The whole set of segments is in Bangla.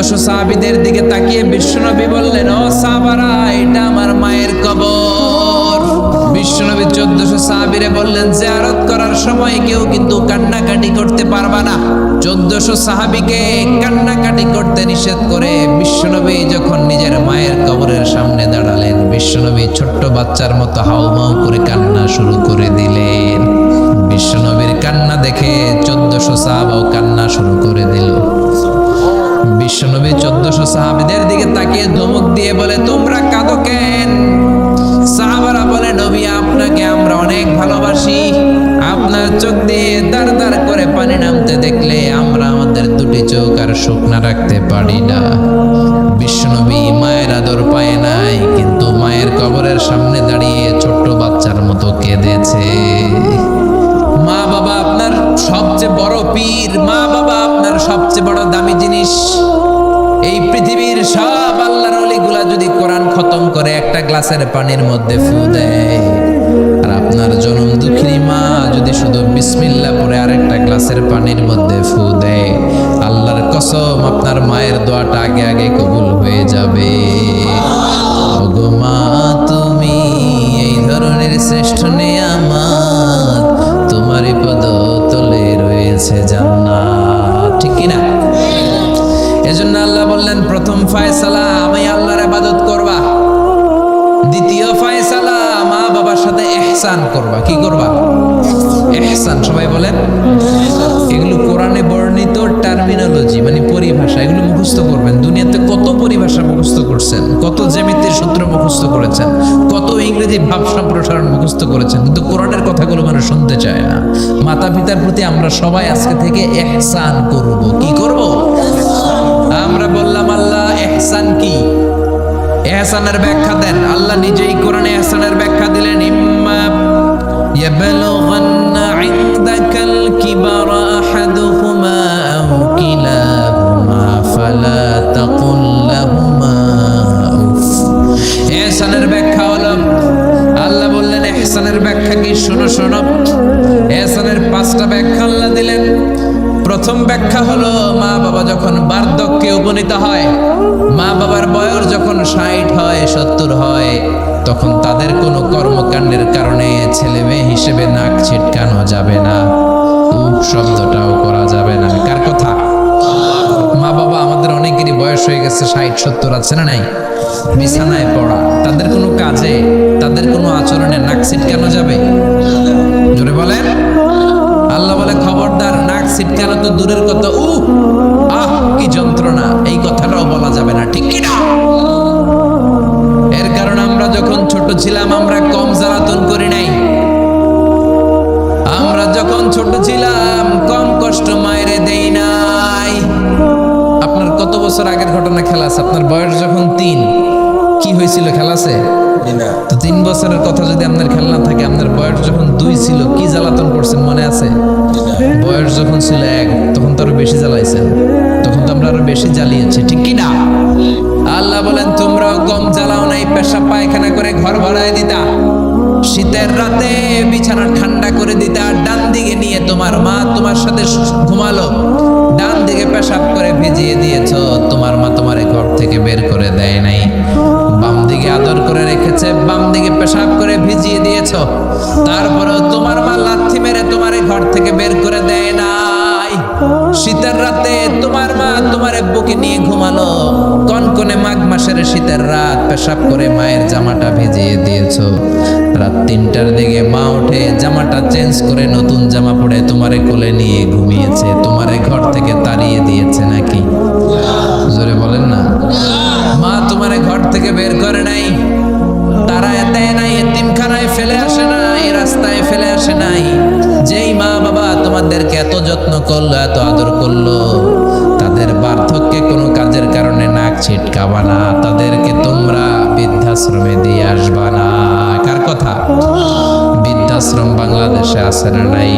1400 সাহাবীদের দিকে তাকিয়ে বিশ্বনবী বললেন, ও সাহাবারা, এটা আমার মায়ের কবর। বিশ্বনবী 1400 সাহাবীরে বললেন, জিয়ারত করার সময় কেউ কিন্তু কান্নাকাটি করতে পারবা না। 1400 সাহাবীকে কান্নাকাটি করতে নিষেধ করে বিশ্বনবী যখন নিজের মায়ের কবরের সামনে দাঁড়ালেন, বিশ্বনবী ছোট্ট বাচ্চার মতো হাউমাউ করে কান্না শুরু করে দিলেন। বিশ্বনবীর কান্না দেখে 1400 সাহাবাও কান্না শুরু করে দিল। বিশ্বনবী 1400 সাহাবীদের দিকে তাকিয়ে ধমক দিয়ে বলে, তোমরা কাঁদো কেন? সাহাবারা বলে, নবী, আপনাকে আমরা অনেক ভালোবাসি। আপনার চোখ দিয়ে দাঁড় দাঁড় করে পানি নামতে দেখলে আমরা আমাদের দুটি চোখ আর শুকনা রাখতে পারি না। বিশ্বনবী মায়ের আদর পায় নাই, কিন্তু মায়ের কবরের সামনে দাঁড়িয়ে ছোট্ট বাচ্চার মতো কেঁদেছে। মা বাবা আপনার সবচেয়ে বড় পীর, মা বাবা আপনার সবচেয়ে বড় দামি জিনিস। এই পৃথিবীর সব আল্লাহর ওলিগুলা যদি কোরআন খতম করে একটা গ্লাসের পানির মধ্যে ফু দেয়, আর আপনার জনম দুঃখিনী মা যদি শুধু বিসমিল্লাহ পড়ে আরেকটা গ্লাসের পানির মধ্যে ফু দেয়, আল্লাহর কসম আপনার মায়ের দোয়াটা আগে আগে কবুল হয়ে যাবে। ওগো মা, তুমি এই ধরনের শ্রেষ্ঠ নেয়ামত, তোমারই পদতলে রয়েছে জান্নাত, ঠিক কিনা? এজন্য আল্লাহ বললেন, প্রথম ফয়সালা আমি আল্লাহর ইবাদত করবা। দ্বিতীয় ফয়সালা মা বাবার সাথে ইহসান করবা। কি করবা? ইহসান। সবাই বলেন। এগুলো কোরআনে বর্ণিত টার্মিনোলজি, মানে পরিভাষা। এগুলো মুখস্থ করবেন। দুনিয়াতে কত পরিভাষা মুখস্থ করছেন, কত জ্যামিতির সূত্র মুখস্থ করেছেন, কত ইংরেজি ভাব সম্প্রসারণ মুখস্থ করেছেন, কিন্তু কোরআনের কথাগুলো মানুষ শুনতে চায় না। মাতা পিতার প্রতি আমরা সবাই আজকে থেকে ইহসান করব। কি করব? আমরা বললাম, আল্লাহ ইহসান কি? ইহসানের ব্যাখ্যা দেন। আল্লাহ নিজেই কোরআনে ইহসানের ব্যাখ্যা দিলেন, ইম্মা ইয়াবলুগান্না ইনদাকাল কিবারা আহাদুহুমা আও কিলাহুমা ফালা তাকুল লাহুমা উফ। ইহসানের ব্যাখ্যা হলো, আল্লাহ বললেন ইহসানের ব্যাখ্যা কি? শোনো শোনো। ইহসানের 5টা ব্যাখ্যা আল্লাহ দিলেন। প্রথম ব্যাখ্যা হলো, মা বাবা যখন বার্ধক্যে উপনীত হয়, মা বাবার বয়স যখন 60 হয়, 70 হয়, তখন তাদের কোনো কর্মকাণ্ডের কারণে ছেলে মেয়ে হিসেবে নাক ছিটকানো যাবে না, শব্দটাও করা যাবে না। কার কথা? মা বাবা আমাদের অনেকেরই বয়স হয়ে গেছে, 60-70 আছে না নাই? বিছানায় পড়া, তাদের কোনো কাজে, তাদের কোনো আচরণে নাক ছিটকানো যাবে? জোরে বলেন। আল্লাহ বলে, খবরদার, নাক ছিটকানো তো দূরের কথা, কি যন্ত্রণা, এই কথাটাও বলা যাবে না, ঠিক কিনা? এর কারণ আমরা যখন ছোট ছিলাম আমরা কম জ্বালাতন করি নাই। আমরা যখন ছোট ছিলাম কম কষ্ট মায়েরে দেই নাই। আপনার কত বছর আগের ঘটনা খেলা আছে? আপনার বয়স যখন 3, কি হয়েছিল? খেলা আছে তো? 3 বছরের কথা যদি আপনার খেলা না থাকে, আপনার বয়স যখন 2 ছিল কি জ্বালাতন করছেন মনে আছে? বয়স যখন ছিল 1, তখন তো আরো বেশি জ্বালাইছেন, তখন তো আমরা আরো বেশি জ্বালিয়েছি, ঠিক কিনা? আল্লাহ বলেন, তোমরাও কম জ্বালাও নাই, পেশাব পায়খানা করে ঘর ভরায় দিতা, শীতের রাতে বিছানা ঠান্ডা করে দিতা, ডান দিকে নিয়ে তোমার মা তোমার সাথে ঘুমালো, ডান দিকে পেশাব করে ভিজিয়ে দিয়েছো, তোমার মা তোমারে ঘর থেকে বের করে দেয় নাই। বাম দিকে আদর করে রেখেছে, বাম দিকে পেশাব করে ভিজিয়ে দিয়েছো, তারপরেও তোমার মা লাথি মেরে তোমারে ঘর থেকে বের করে দেয় নাই। শীতের রাতে তোমার মা তোমার বুকে নিয়ে ঘুমালো, কনকনে মাঘ মাসের শীতের রাত, পেশাব করে মায়ের জামাটা ভিজিয়ে দিয়েছো। রাত 3টার দিকে মা উঠে জামাটা চেঞ্জ করে নতুন জামা পরে তোমারে কোলে নিয়ে ঘুমিয়েছে, তোমারে ঘর থেকে তাড়িয়ে দিয়েছে নাকি? জোরে বলেন না। মা তোমারে ঘর থেকে বের করে নাই, তাড়ায় দেয় নাই, এতিমখানায় ফেলে আসে নাই, রাস্তায় ফেলে আসে নাই। যেই মা বাবা তোমাদেরকে এত যত্ন করলো, এত আদর করলো, তাদের বার্ধক্যে কোনো কাজের কারণে নাক ছিটকাবা না, তাদেরকে তোমরা বৃদ্ধাশ্রমে দিয়ে আসবা না। কার কথা? বৃদ্ধাশ্রম বাংলাদেশে আছে না নাই?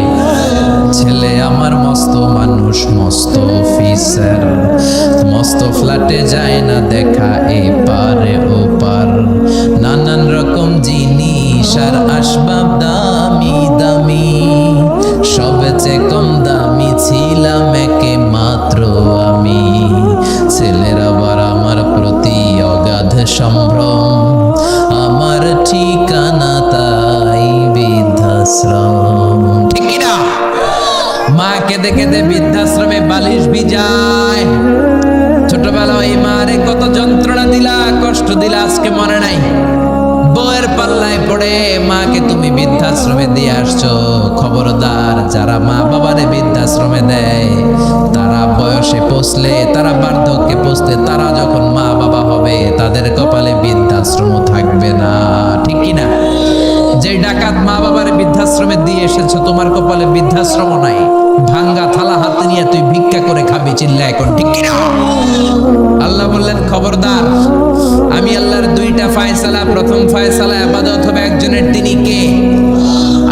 ছেলে আমার মস্ত মানুষ, মস্ত অফিসার, মস্ত ফ্ল্যাটে যায় না দেখা এপারে ওপার, নানান রকম জিনিস আর আসবাব দামি দামি, সবচেয়ে কম দামি ছিলাম একে মাত্র আমি। ছেলের যন্ত্রণা দিলা, কষ্ট দিলা, আজকে মনে নাই? বউয়ের পাল্লায় পড়ে মাকে তুমি বৃদ্ধাশ্রমে দিয়ে আসছো। খবরদার, যারা মা বাবারে বৃদ্ধাশ্রমে দেয় তারা বয়সে পৌঁছলে, তারা বার্ধক্যে পৌঁছলে, তারা যখন মা বাবা হবে তাদের কপালে বৃদ্ধাশ্রম থাকবে না। ঠিক কিনা? যে ডাকাত মা বাবার বৃদ্ধাশ্রমে দিয়ে এসেছো, তোমার কপালে বৃদ্ধাশ্রম নাই। ভাঙ্গা থালা হাতে নিয়ে তুই ভিক্ষা করে খাবি, চিল্লা এখন। ঠিক কিনা? আল্লাহ বললেন, খবরদার, আমি আল্লাহর দুইটা ফায়সালা। প্রথম ফায়সালা ইবাদত হবে একজনের, তিনি কে?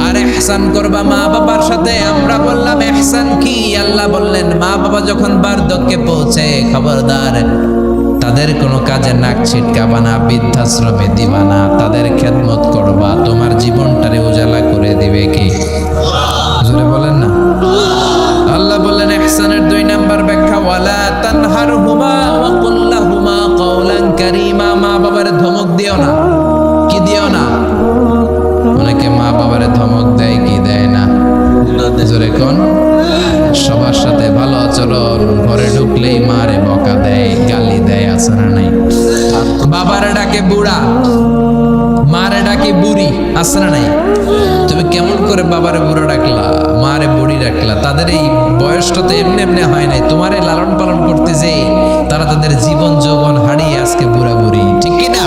আর ইহসান করবা মা বাবার সাথে। আমরা বললাম ইহসান কি? আল্লাহ বললেন, মা বাবা যখন বার্ধক্যে পৌঁছে, খবরদার, তাদের কোনো কাজে নাক ছিটকাবা না, বৃদ্ধাশ্রমে দিবা না, তাদের খেদমত করবা। তোমার জীবনটারে উজালা করে দিবে কি? জোরে বলেন না। আল্লাহ বললেন ইহসানের 2 নাম্বার ব্যাখ্যা, ওয়ালা তানহারহুমা ওয়া কুল লাহুমা কাওলান কারীমা। মা বাবারে ধমক দিও না। কি দিও না? অনেকে মা বাবারে ধমক দেয়, কি দেয় না? জোরে কোন? সবার সাথে ভালো আচরণ, ঘরে ঢুকলেই মারে বকা দেয়, গালি দেয়, আছে না নাই? বাবারে ডাকে বুড়া, মারে ডাকে বুড়ি, আছে না নাই? তুমি কেমন করে বাবারে বুড়া ডাকলা, মারে বুড়ি ডাকলা? তাদের এই বয়সটা তো এমনি এমনি হয় নাই। তোমারে লালন পালন করতে যে তারা তাদের জীবন যৌবন হারিয়ে আজকে বুড়া বুড়ি। ঠিক কিনা?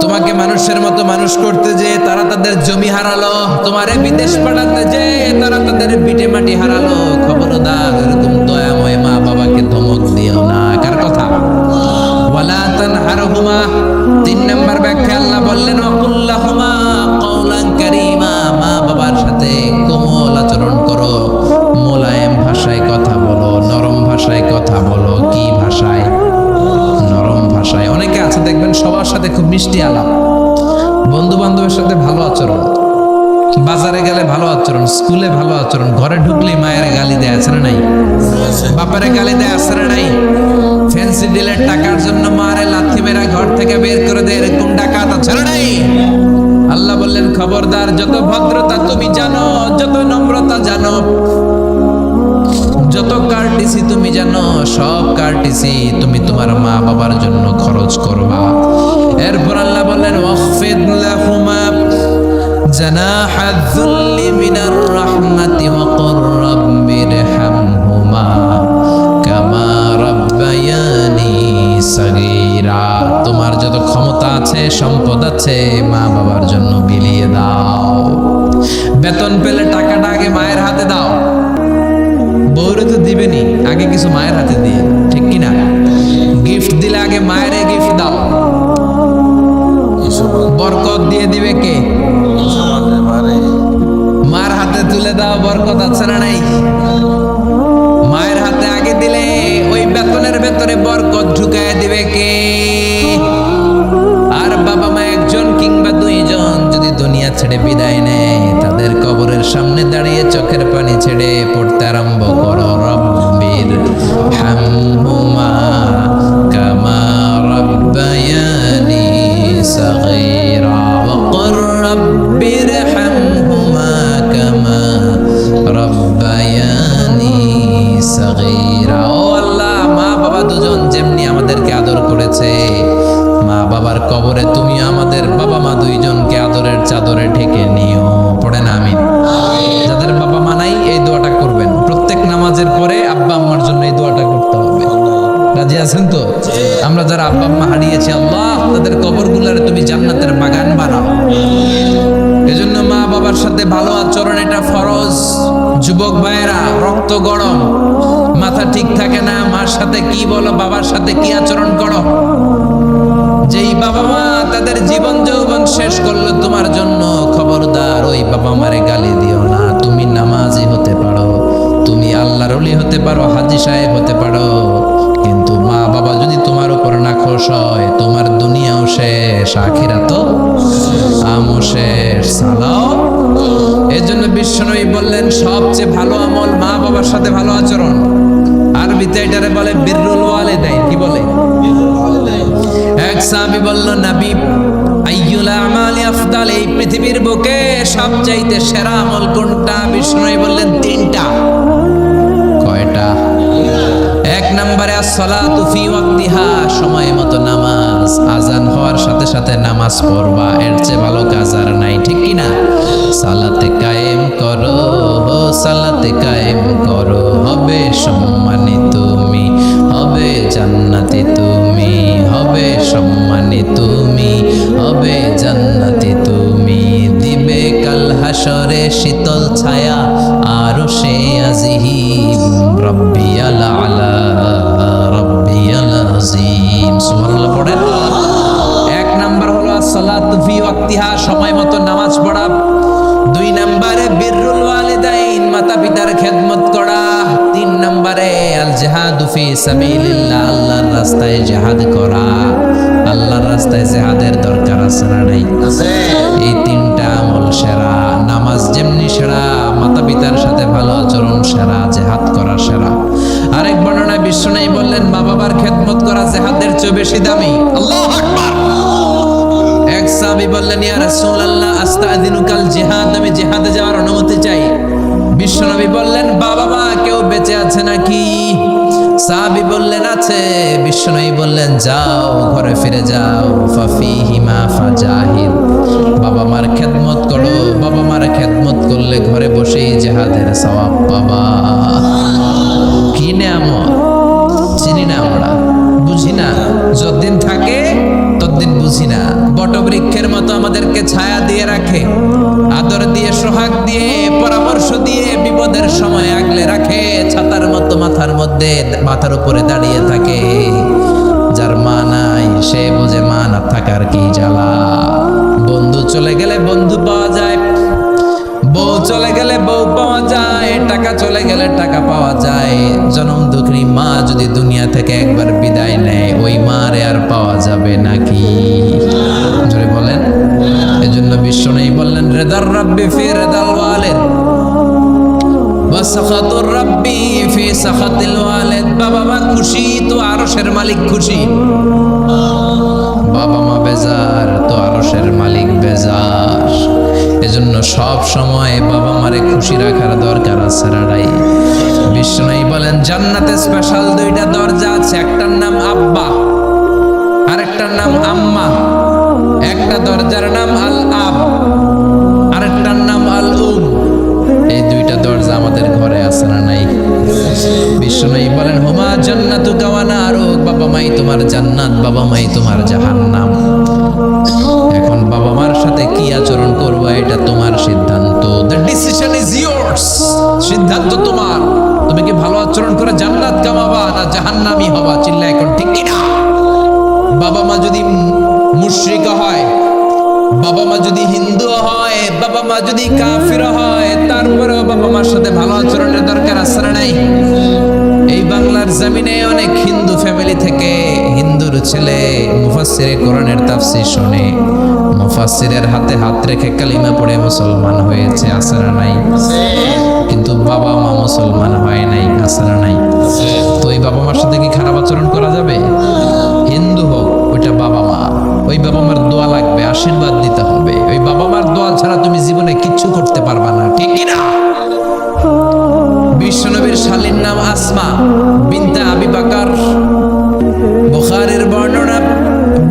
তোমাকে মানুষের মতো মানুষ করতে যে তারা তাদের জমি হারালো, তোমারে বিদেশ পাঠাতে যে তারা তাদের ভিটে মাটি হারালো। খবরদার, এরকম দয়াময় মা বাবাকে ধমক দিও না। কার কথা? ওয়ালা তানহারহুমা। 3 নাম্বার ব্যাখ্যা, আল্লাহ বললেন ওয়াকুল লাহুমা কাওলান কারীমা। মা বাবার সাথে কোমল আচরণ করো, মোলায়েম ভাষায় কথা বলো, নরম ভাষায় কথা বলো। কি ভাষায়? নরম ভাষায়। অনেকে আছে দেখবেন সবার সাথে খুব মিষ্টি আলাপ, বন্ধু বান্ধবের সাথে ভালো আচরণ, বাজারে গেলে ভালো আচরণ, স্কুলে ভালো আচরণ, ঘরে ঢুকলেই মায়ের গালি দেয়, আছে না নাই? বাপারে গালি দেয়, আছে না নাই? ফ্যান্সি ডিলের টাকার জন্য মারে লাথি মেরা ঘর থেকে বের করে দেয়, এরকম ডাকাত আছে না নাই? আল্লাহ বললেন খবরদার, যত ভদ্রতা তুমি জানো, যত নম্রতা জানো, যত কার্টিসি তুমি জানো, সব কার্টিসি তুমি তোমার মা বাবার জন্য খরচ করবা। এরপর আল্লাহ বললেন ওয়াখফিদ লাহুমা জানাহাদ যুল্লি মিনার রাহমাতি ওয়া কুর রাব্বিরহামহুমা কামা রাব্বায়ানি সাগীরা। তোমার যত ক্ষমতা আছে, সম্পদ আছে, মা বাবার জন্য বিলিয়ে দাও। বেতন পেলে টাকাটা আগে মায়ের হাতে দাও। বউরে তো দিবেনি, আগে কিছু মায়ের হাতে দিয়ে। ঠিক কিনা? গিফট দিলে আগে মায়ের গিফট দাও। বরকত দিয়ে দিবে কে? মার হাতে তুলে দাও, বরকত আছে না নাই? মায়ের হাতে আগে দিলে ওই বেতনের ভেতরে বরকত ঢুকায় দিবে কে? আর বাবা মা একজন কিংবা 2 জন যদি দুনিয়া ছেড়ে বিদায় নেয়, তাদের কবরের সামনে দাঁড়িয়ে চোখের পানি ছেড়ে পড়তে আরম্ভ করো, রব্বির হামহুমা কামা রাব্বায়ানি সাগীরা ওয়া কুর রাব্বির হামহুমা কামা রাব্বায়ানি সাগীরা। ও আল্লাহ, মা বাবা দুজন যেমনি আমাদেরকে আদর করেছে, মা বাবার কবরে তুমি আমাদের বাবা মা 2 জনকে আদরের চাদরে ঢেকে নিও। পড়েন আমিন। যাদের বাবা মা নাই, এই দোয়াটা করবেন। প্রত্যেক নামাজের পরে আব্বা আম্মার জন্য এই দোয়াটা করতে হবে। রাজি আছেন তো? আমরা যারা আব্বা আম্মা হারিয়েছি, আল্লাহ তাদের কবরগুলোরে তুমি জান্নাতের বাগান বানাও। এজন্য মা বাবার সাথে ভালো আচরণ, এটা ফরজ। যুবক ভাইয়েরা, রক্ত গরম, মাথা ঠিক থাকে না, মার সাথে কি বলো, বাবার সাথে কি আচরণ করো। যেই বাবা মা তাদের জীবন যৌবন শেষ করলো তোমার জন্য, খবরদার ওই বাবা মারে গালি দিও না। তুমি নামাজি হতে পারো, তুমি আল্লাহর ওলি হতে পারো, হাজী সাহেব হতে পারো, কিন্তু মা বাবা যদি তোমার উপর নাখোশ হয়, তোমার দুনিয়াও শেষ, আখিরাতও আমও শেষ। সালাও। এজন্য বিশ্বনবী বললেন সবচেয়ে ভালো আমল মা বাবার সাথে ভালো আচরণ। আরবিতে এটারে বলে বিররুল ওয়ালিদাইন। কি বলে? এক সাহাবী বলল, নবী আইয়ুল আমালি আফদাল, এই পৃথিবীর বুকে সবচাইতে সেরা আমল কোনটা? বিষ্ণু বললেন 3টা। কয়টা? 1 নম্বরে আসসালাতু ফি ওয়াক্তিহা, সময় মতো নামাজ, আজান হওয়ার সাথে সাথে নামাজ পড়বা, এর চেয়ে ভালো কাজ আর নাই, ঠিক কি না? সালাতে কায়েম করো, সালাতে কায়েম করো, হবে সম্মানী তুমি, হবে জান্নাতি তুমি, হবে সম্মানী তুমি, হবে জান্নাতি তুমি, দিবে কাল হাসরে শীতল ছায়া আরশে আজিম, রব্বিয়াল আলা রব্বিয়াল আযীম। সুবহানাল্লাহ পড়েন। এক নাম্বার হলো আসসালাতু ফি ওয়াক্তিহা, সময় মতো নামাজ পড়া। দুই নম্বরে বিররুল ওয়ালিদাইন, মাতা পিতার খেদমত করা। তিন নম্বরে আল জিহাদু ফি সাবিলিল্লাহ, আল্লাহর রাস্তায় জিহাদ করা। আল্লাহর রাস্তায় জিহাদের দরকার আছে না নাই? এই তিনটা আমল সেরা। নামাজ যেমনি সেরা, মাতা পিতার সাথে ভালো আচরণ সেরা, জিহাদ করা সেরা। আরেক বর্ণনায় বিশ্বনবী বললেন মা বাবার খেদমত করা জিহাদের চেয়ে বেশি দামি। আল্লাহু আকবার। এক সাহাবী বললেন ইয়া রাসূলুল্লাহ আস্তাযিনুকাল জিহাদ, আমি জিহাদে যাওয়ার অনুমতি চাই। বিশ্বনবী বললেন বাবা মা কেউ বেঁচে আছে নাকি? সাহাবী বললেন আছে। বিশ্বনবী বললেন যাও ঘরে ফিরে যাও, ফাফিহিমা ফাজাহিদ, বাবা মার খেদমত করো, বাবা মার খেদমত করলে ঘরে বসেই জিহাদের সওয়াব পাবা। কি নিয়ামত চিনি না আমরা, বুঝি না, যতদিন থাকে ততদিন বুঝি না। বটবৃক্ষের মতো আমাদেরকে ছায়া দিয়ে রাখে, আদর দিয়ে, সোহাগ দিয়ে, পরামর্শ দিয়ে, বিপদের সময় আগলে রাখে, ছাতার মতো মাথার মধ্যে, মাথার উপরে দাঁড়িয়ে থাকে। যার মা নাই সে বুঝে মা না থাকার কি জ্বালা। বন্ধু চলে গেলে বন্ধু পাওয়া যায়, বউ চলে গেলে বউ পাওয়া যায়, টাকা চলে গেলে টাকা পাওয়া যায়। জনম দুঃখিনী মা যদি দুনিয়া থেকে একবার বিদায় নেয়, ওই মারে আর পাওয়া যাবে নাকি? জোরে বলেন। এজন্য বিশ্বনবী বললেন রিদার রাব্বি ফি রিদাল ওয়ালিদ ওয়া সাখাতুর রাব্বি ফি সাখাতিল ওয়ালিদ। বাবা মা খুশি তো আরশের মালিক খুশি, বাবা মা বেজার তো আরশের মালিক বেজার। এজন্য সব সময় বাবা মারে খুশি রাখার দরকার আছে নাই? বিশ্বনবী বলেন জান্নাতে স্পেশাল দুইটা দরজা আছে, একটার নাম আব্বা, আরেকটার নাম আম্মা। একটা দরজার নাম আল আব, আরেকটার নাম আল উম। এই দুইটা দরজা আমাদের ঘরে আছে না নাই? বিশ্বনবী বলেন হুমা জান্নাতুকা ওয়া নারুক, বাবা মাই তোমার জান্নাত, বাবা মাই তোমার জাহান্নাম। এখন বাবা মার সাথে কি আচরণ করবা এটা তোমার সিদ্ধান্ত। দ্য ডিসিশন ইজ ইয়ার্স, সিদ্ধান্ত তোমার। তুমি কি ভালো আচরণ করে জান্নাত কামাবা না জাহান্নামী হবা? চিল্লা এখন ঠিক কি না? বাবা মা যদি মুশরিক হয়, বাবা মা যদি হিন্দু হয়, বাবা মা যদি কাফির হয়, তারপরেও বাবা মার সাথে ভালো আচরণের দরকার আছে না নাই? এই বাংলার জমিনে অনেক হিন্দু ফ্যামিলি থেকে হিন্দুর ছেলে মুফাসসিরে কোরআনের তাফসীর শুনে, মুফাসসিরের হাতে হাত রেখে কালিমা পড়ে মুসলমান হয়েছে, আছে না নাই? কিন্তু বাবা মা মুসলমান হয় নাই, আছে না নাই? তো এই বাবা মার সাথে কি খারাপ আচরণ করা যাবে? হিন্দু হোক, ওইটা বাবা মা, ওই বাবা মার দোয়া লাগবে, আশীর্বাদ দিতে হবে। ওই বাবা মার দোয়া ছাড়া তুমি জীবনে কিচ্ছু করতে পারবা না, ঠিক কি না? বিশ্বনবীর শালীর নাম আসমা বিনতে আবি বকর। বুখারীর বর্ণনা,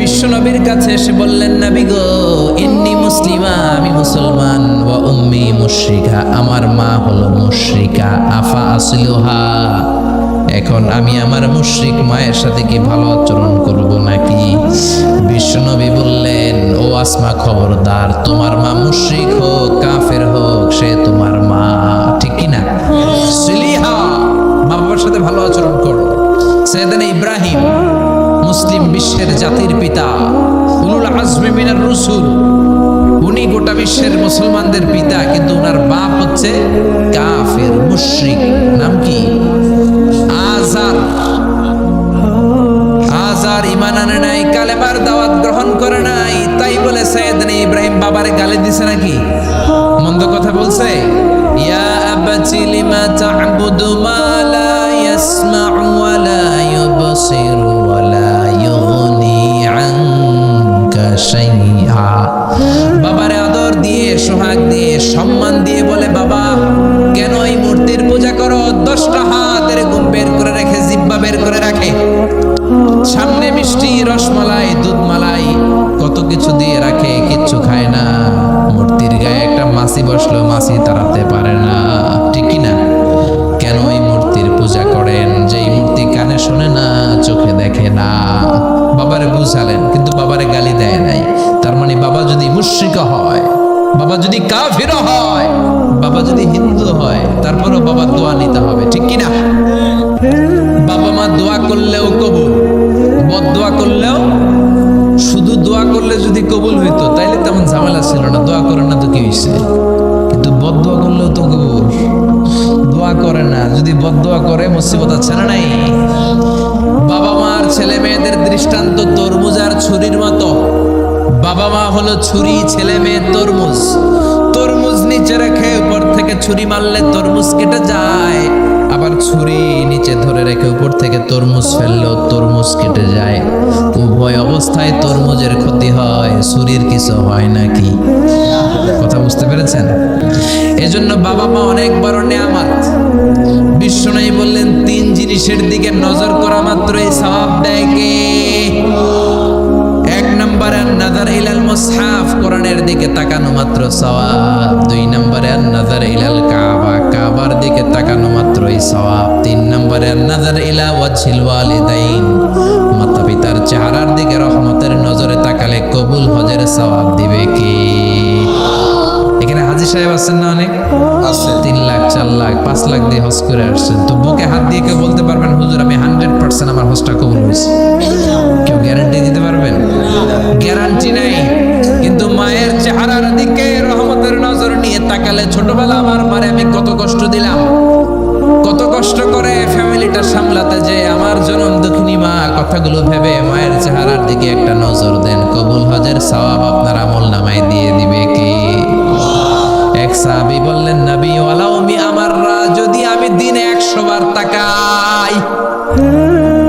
বিশ্বনবীর কাছে এসে বললেন নবী গো ইন্নী মুসলিমা, আমি মুসলমান, ওয়া উম্মি মুশরিকা, আমার মা হলো মুশরিকা, আফা আসলুহা, এখন আমি আমার মুশরিক মায়ের সাথে কি ভালো আচরণ করব নাকি? বিশ্বনবী বললেন ও আসমা খবরদার, তোমার মা মুশরিক হোক কাফের হোক সে তোমার মা, ঠিক কি না? সিলিহা, মা বাবার সাথে ভালো আচরণ করো। সাইয়েদনা ইব্রাহিম মুসলিম বিশ্বের জাতির পিতা, উলুল আজমি মিনার রসুল, উনি গোটা বিশ্বের মুসলমানদের পিতা, কিন্তু ওনার বাপ হচ্ছে কাফের মুশরিক। নাম কি? আজার। আজার ঈমান আনে নাই, কালেমার দাওয়াত গ্রহণ করে নাই, তাই বলে সাইয়েদনা ইব্রাহিম বাবারে গালি দিছে নাকি? মন্দ কথা বলছে? ইয়া আবাতি লিমা তা'বুদু মা লা ইয়াসমা'ু ওয়া লা ইউবসিরু ওয়া লা ইউগনি আনকা শাইআ। বাবারে আদর দিয়ে, সোহাগ দিয়ে, সম্মান দিয়ে বলে বাবা কেন এই মূর্তির পূজা করো? 10টা বুঝালেন, কিন্তু বাবারে গালি দেয় নাই। তার মানে বাবা যদি মুশরিক হয়, বাবা যদি কাফির হয়, বাবা যদি হিন্দু হয়, তারপরও বাবার দোয়া নিতে হবে, ঠিক কিনা? বাবা মা দোয়া করলেও কবুল, বদদোয়া করলেও, শুধু দোয়া করলে যদি কবুল হইতো তাইলে তেমন ঝামেলা ছিল না, দোয়া করে না তো কি হয়েছে, কিন্তু বদদোয়া করলেও তো কবুল। দোয়া করে না, যদি বদদোয়া করে মুসিবত আছে না নাই? বাবা মার ছেলে মেয়েদের দৃষ্টান্ত তরমুজ আর ছুরির মতো। বাবা মা হলো ছুরি, ছেলে মেয়ে তরমুজ। তরমুজ নিচে রেখে উপর থেকে ছুরি মারলে তরমুজ কেটে যায়, আবার ছুরি নিচে ধরে রেখে উপর থেকে তরমুজ ফেললেও তরমুজ কেটে যায়। উভয় অবস্থায় তরমুজের ক্ষতি হয়, ছুরির কিছু হয় নাকি? কথা বুঝতে পেরেছেন? এজন্য বাবা মা অনেক বড় নেয়ামত। বিশ্বনবী বললেন, 3 জিনিসের দিকে নজর করা মাত্রই সওয়াব দেয় কে? 1 নম্বরে নাযার ইলাল মুসহাফ, কোরআনের দিকে তাকানো মাত্র সওয়াব। 2 নম্বরে নাযার ইলাল কাবা, কাবার দিকে তাকানো মাত্রই সওয়াব। 3 নম্বরে নাযার ইলা ওয়াজহিল ওয়ালিদাইন, মাতা পিতার চেহারার দিকে রহমতের নজরে তাকালে কবুল হজের সওয়াব দিবে কে? এখানে হাজী সাহেব আছেন না? অনেক আছে, 3 লাখ 4 লাখ 5 লাখ দিয়ে হজ করে আসছেন। তো বুকে হাত দিয়ে কেউ বলতে পারবেন, হুজুর আমি 100% আমার হজটা কবুল হয়েছে? কেউ গ্যারান্টি দিতে পারবেন? গ্যারান্টি নাই। কিন্তু মায়ের চেহারার দিকে রহমতের নজর নিয়ে তাকালে, ছোটবেলা আমার মারে আমি কত কষ্ট দিলাম, কত কষ্ট করে ফ্যামিলিটা সামলাতে, যে আমার জনম দুঃখিনী মা, কথাগুলো ভেবে মায়ের চেহারার দিকে একটা নজর দেন, কবুল হজের সওয়াব আপনার আমলনামায় দিয়ে দিবে কে? এক সাহাবী বললেন, নবী ওয়ালাউ মি আমাররা, যদি আমি দিনে 100 বার তাকাই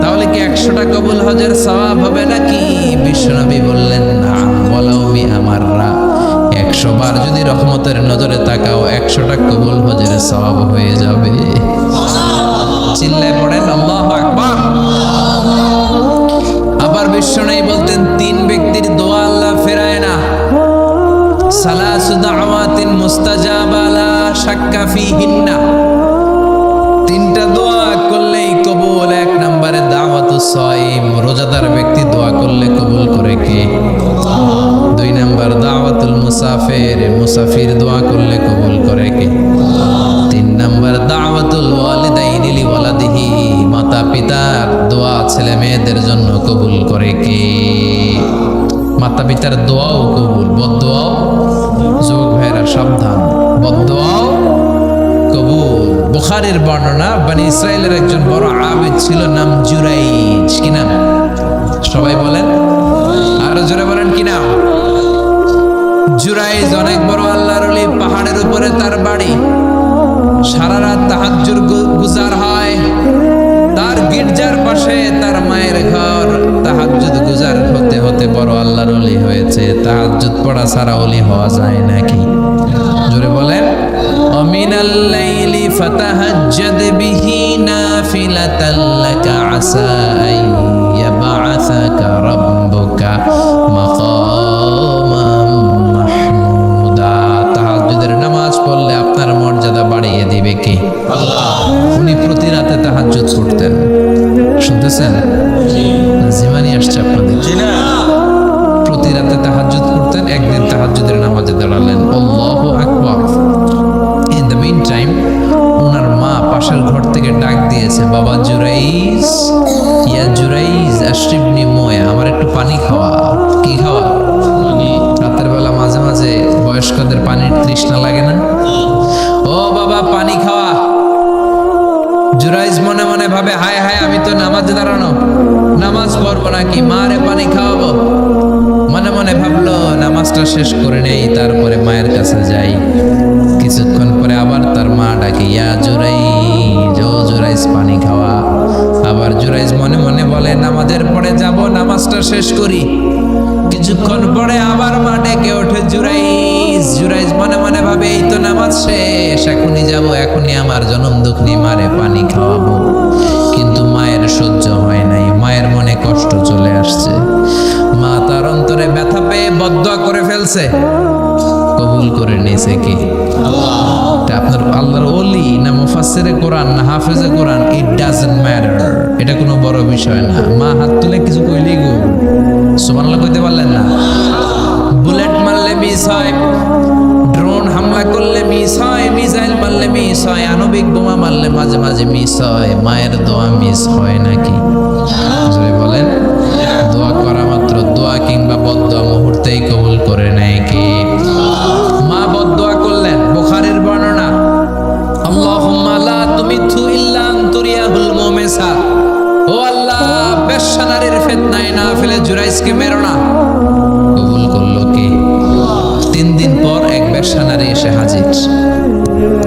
তাহলে কি 100টা কবুল হজের সওয়াব হবে নাকি? বিশ্বনবী বললেন, না, ওয়ালাউ মি আমাররা, 100 বার যদি রহমতের নজরে তাকাও 100টা কবুল হজের সওয়াব হয়ে যাবে। চিল্লায় পড়েন আল্লাহু আকবার। আবার বিশ্বনবী বলতেন, 3 ব্যক্তির দোয়া আল্লাহ ফেরায় না। সালাসু দাওয়াতিন মুস্তাজাবা লা শাক্কা ফিহিন্না, 3টা দোয়া করলেই কবুল। 1 নম্বরে দাওয়াতুস সাইম, রোজাদার ব্যক্তি দোয়া করলে কবুল করে কে? 2 নম্বর দাওয়াতুল মুসাফির, মুসাফির দোয়া করলে কবুল করে কে? 3 নম্বর দাওয়াতুল ওয়ালিদাইনি লিওয়ালাদিহি, মাতা পিতার দোয়া ছেলে মেয়েদের জন্য কবুল করে কে? মাতা পিতার দোয়াও কবুল, বদদোয়াও, যুবক ভাইরা সাবধান, বদদোয়াও কবুল। বুখারীর বর্ণনা, বনি ইসরাইলের একজন বড় আবিদ ছিল, নাম জুরাইজ। কি নাম? সবাই বলেন, আরো জোরে বলেন, কি নাম? জুরাইজ অনেক বড় আল্লাহর ওলি, পাহাড়ের উপরে তার বাড়ি। সারা রাত তাহাজ্জুদ গুজার হয়। তার গির্জার পাশে তার মায়ের ঘর। তাহাজ্জুদ গুজার হতে হতে বড় আল্লাহর ওলি হয়েছে। তাহাজ্জুদ পড়া ছাড়া ওলি হওয়া যায় নাকি? জোরে বলেন। ওমিনাল লাইলি ফাতাহাজ্জাদ বিহি নাফিলাতাল লাকা আসা আন ইয়াবআসাকা রাব্বুকা মাকামান মাহমুদা। তাহাজ্জুদের নামাজ পড়লে আপনার মর্যাদা বাড়িয়ে দিবে কে? আল্লাহ। উনি প্রতি রাতে তাহাজ্জুদ করতেন। শুনতেছেন? জিমানি আসছে আপনাদের? প্রতি রাতে তাহাজ্জুদ করতেন। একদিন তাহাজ্জুদের নামাজে দাঁড়ালেন, আল্লাহু আকবার। ইন দ্য মিন টাইম ওনার মা পাশের ঘর থেকে ডাক দিয়েছে, বাবা জুরাইজ, ইয়া জুরাইজ আশরিবনি মোয়া, আমার একটু পানি খাওয়া। কি খাওয়া? রাতের বেলা মাঝে মাঝে বয়স্কদের পানির তৃষ্ণা লাগে না? ও বাবা পানি খাওয়া। জুরাইজ মনে মনে ভাবে, হায় হায়, আমি তো নামাজে দাঁড়ানো, নামাজ পড়বো নাকি, মারে পানি খাওয়াবো। মনে মনে ভাবলো নামাজটা শেষ করে নেই, তারপরে মায়ের কাছে যাই। কিছুক্ষণ পরে আবার তার মা ডাকে, ইয়া জুরাইজ, ও জুরাইজ পানি খাওয়া। আবার জুরাইজ মনে মনে বলে, নামাজের পরে যাব, নামাজটা শেষ করি। কিছুক্ষণ পরে আবার মা ডেকে ওঠে, জুরাইজ। জুরাইজ মনে মনে ভাবে, এই তো নামাজ শেষ, এখনই যাব, এখনই আমার জনম দুঃখিনী মারে পানি খাওয়াবো। কিন্তু মায়ের সহ্য হয় নাই, মায়ের মনে কষ্ট চলে আসছে। মা তার অন্তরে ব্যথা পেয়ে বদদোয়া করে ফেলছে। কবুল করে নিয়েছে কি? আল্লাহ। আপনার আল্লাহর ওলি না মুফাসসিরে কোরআন না হাফেজে কোরআন, ইট ডাজন্ট ম্যাটার। এটা কোনো বড় বিষয় না। মা হাত তুলে কিছু কইলেই গো সুবহানাল্লাহ কইতে পারলেন না? বুলেট মারলে মিস হয়, ড্রোন হামলা করলে মিস হয়, মিসাইল মারলে মিস হয়, আণবিক বোমা মারলে মাঝে মাঝে মিস হয়। মায়ের দোয়া মিস হয় নাকি? জোরে বলেন। দোয়া করা মাত্র দোয়া কিংবা বদদোয়া মুহূর্তেই কবুল করে নেয় কে? মা বদদোয়া করলেন, বুখারীর বর্ণনা, আল্লাহুম্মা লা তুমিতহু ইল্লা আন তুরিয়াহুল মুমিসাত। ও আল্লাহ, বেশ্যা নারীর ফিতনায় না ফেলে জুরাইজকে মেরো না। কবুল করলো কে? 3 দিন পর এক বেশ্যা নারী এসে হাজির,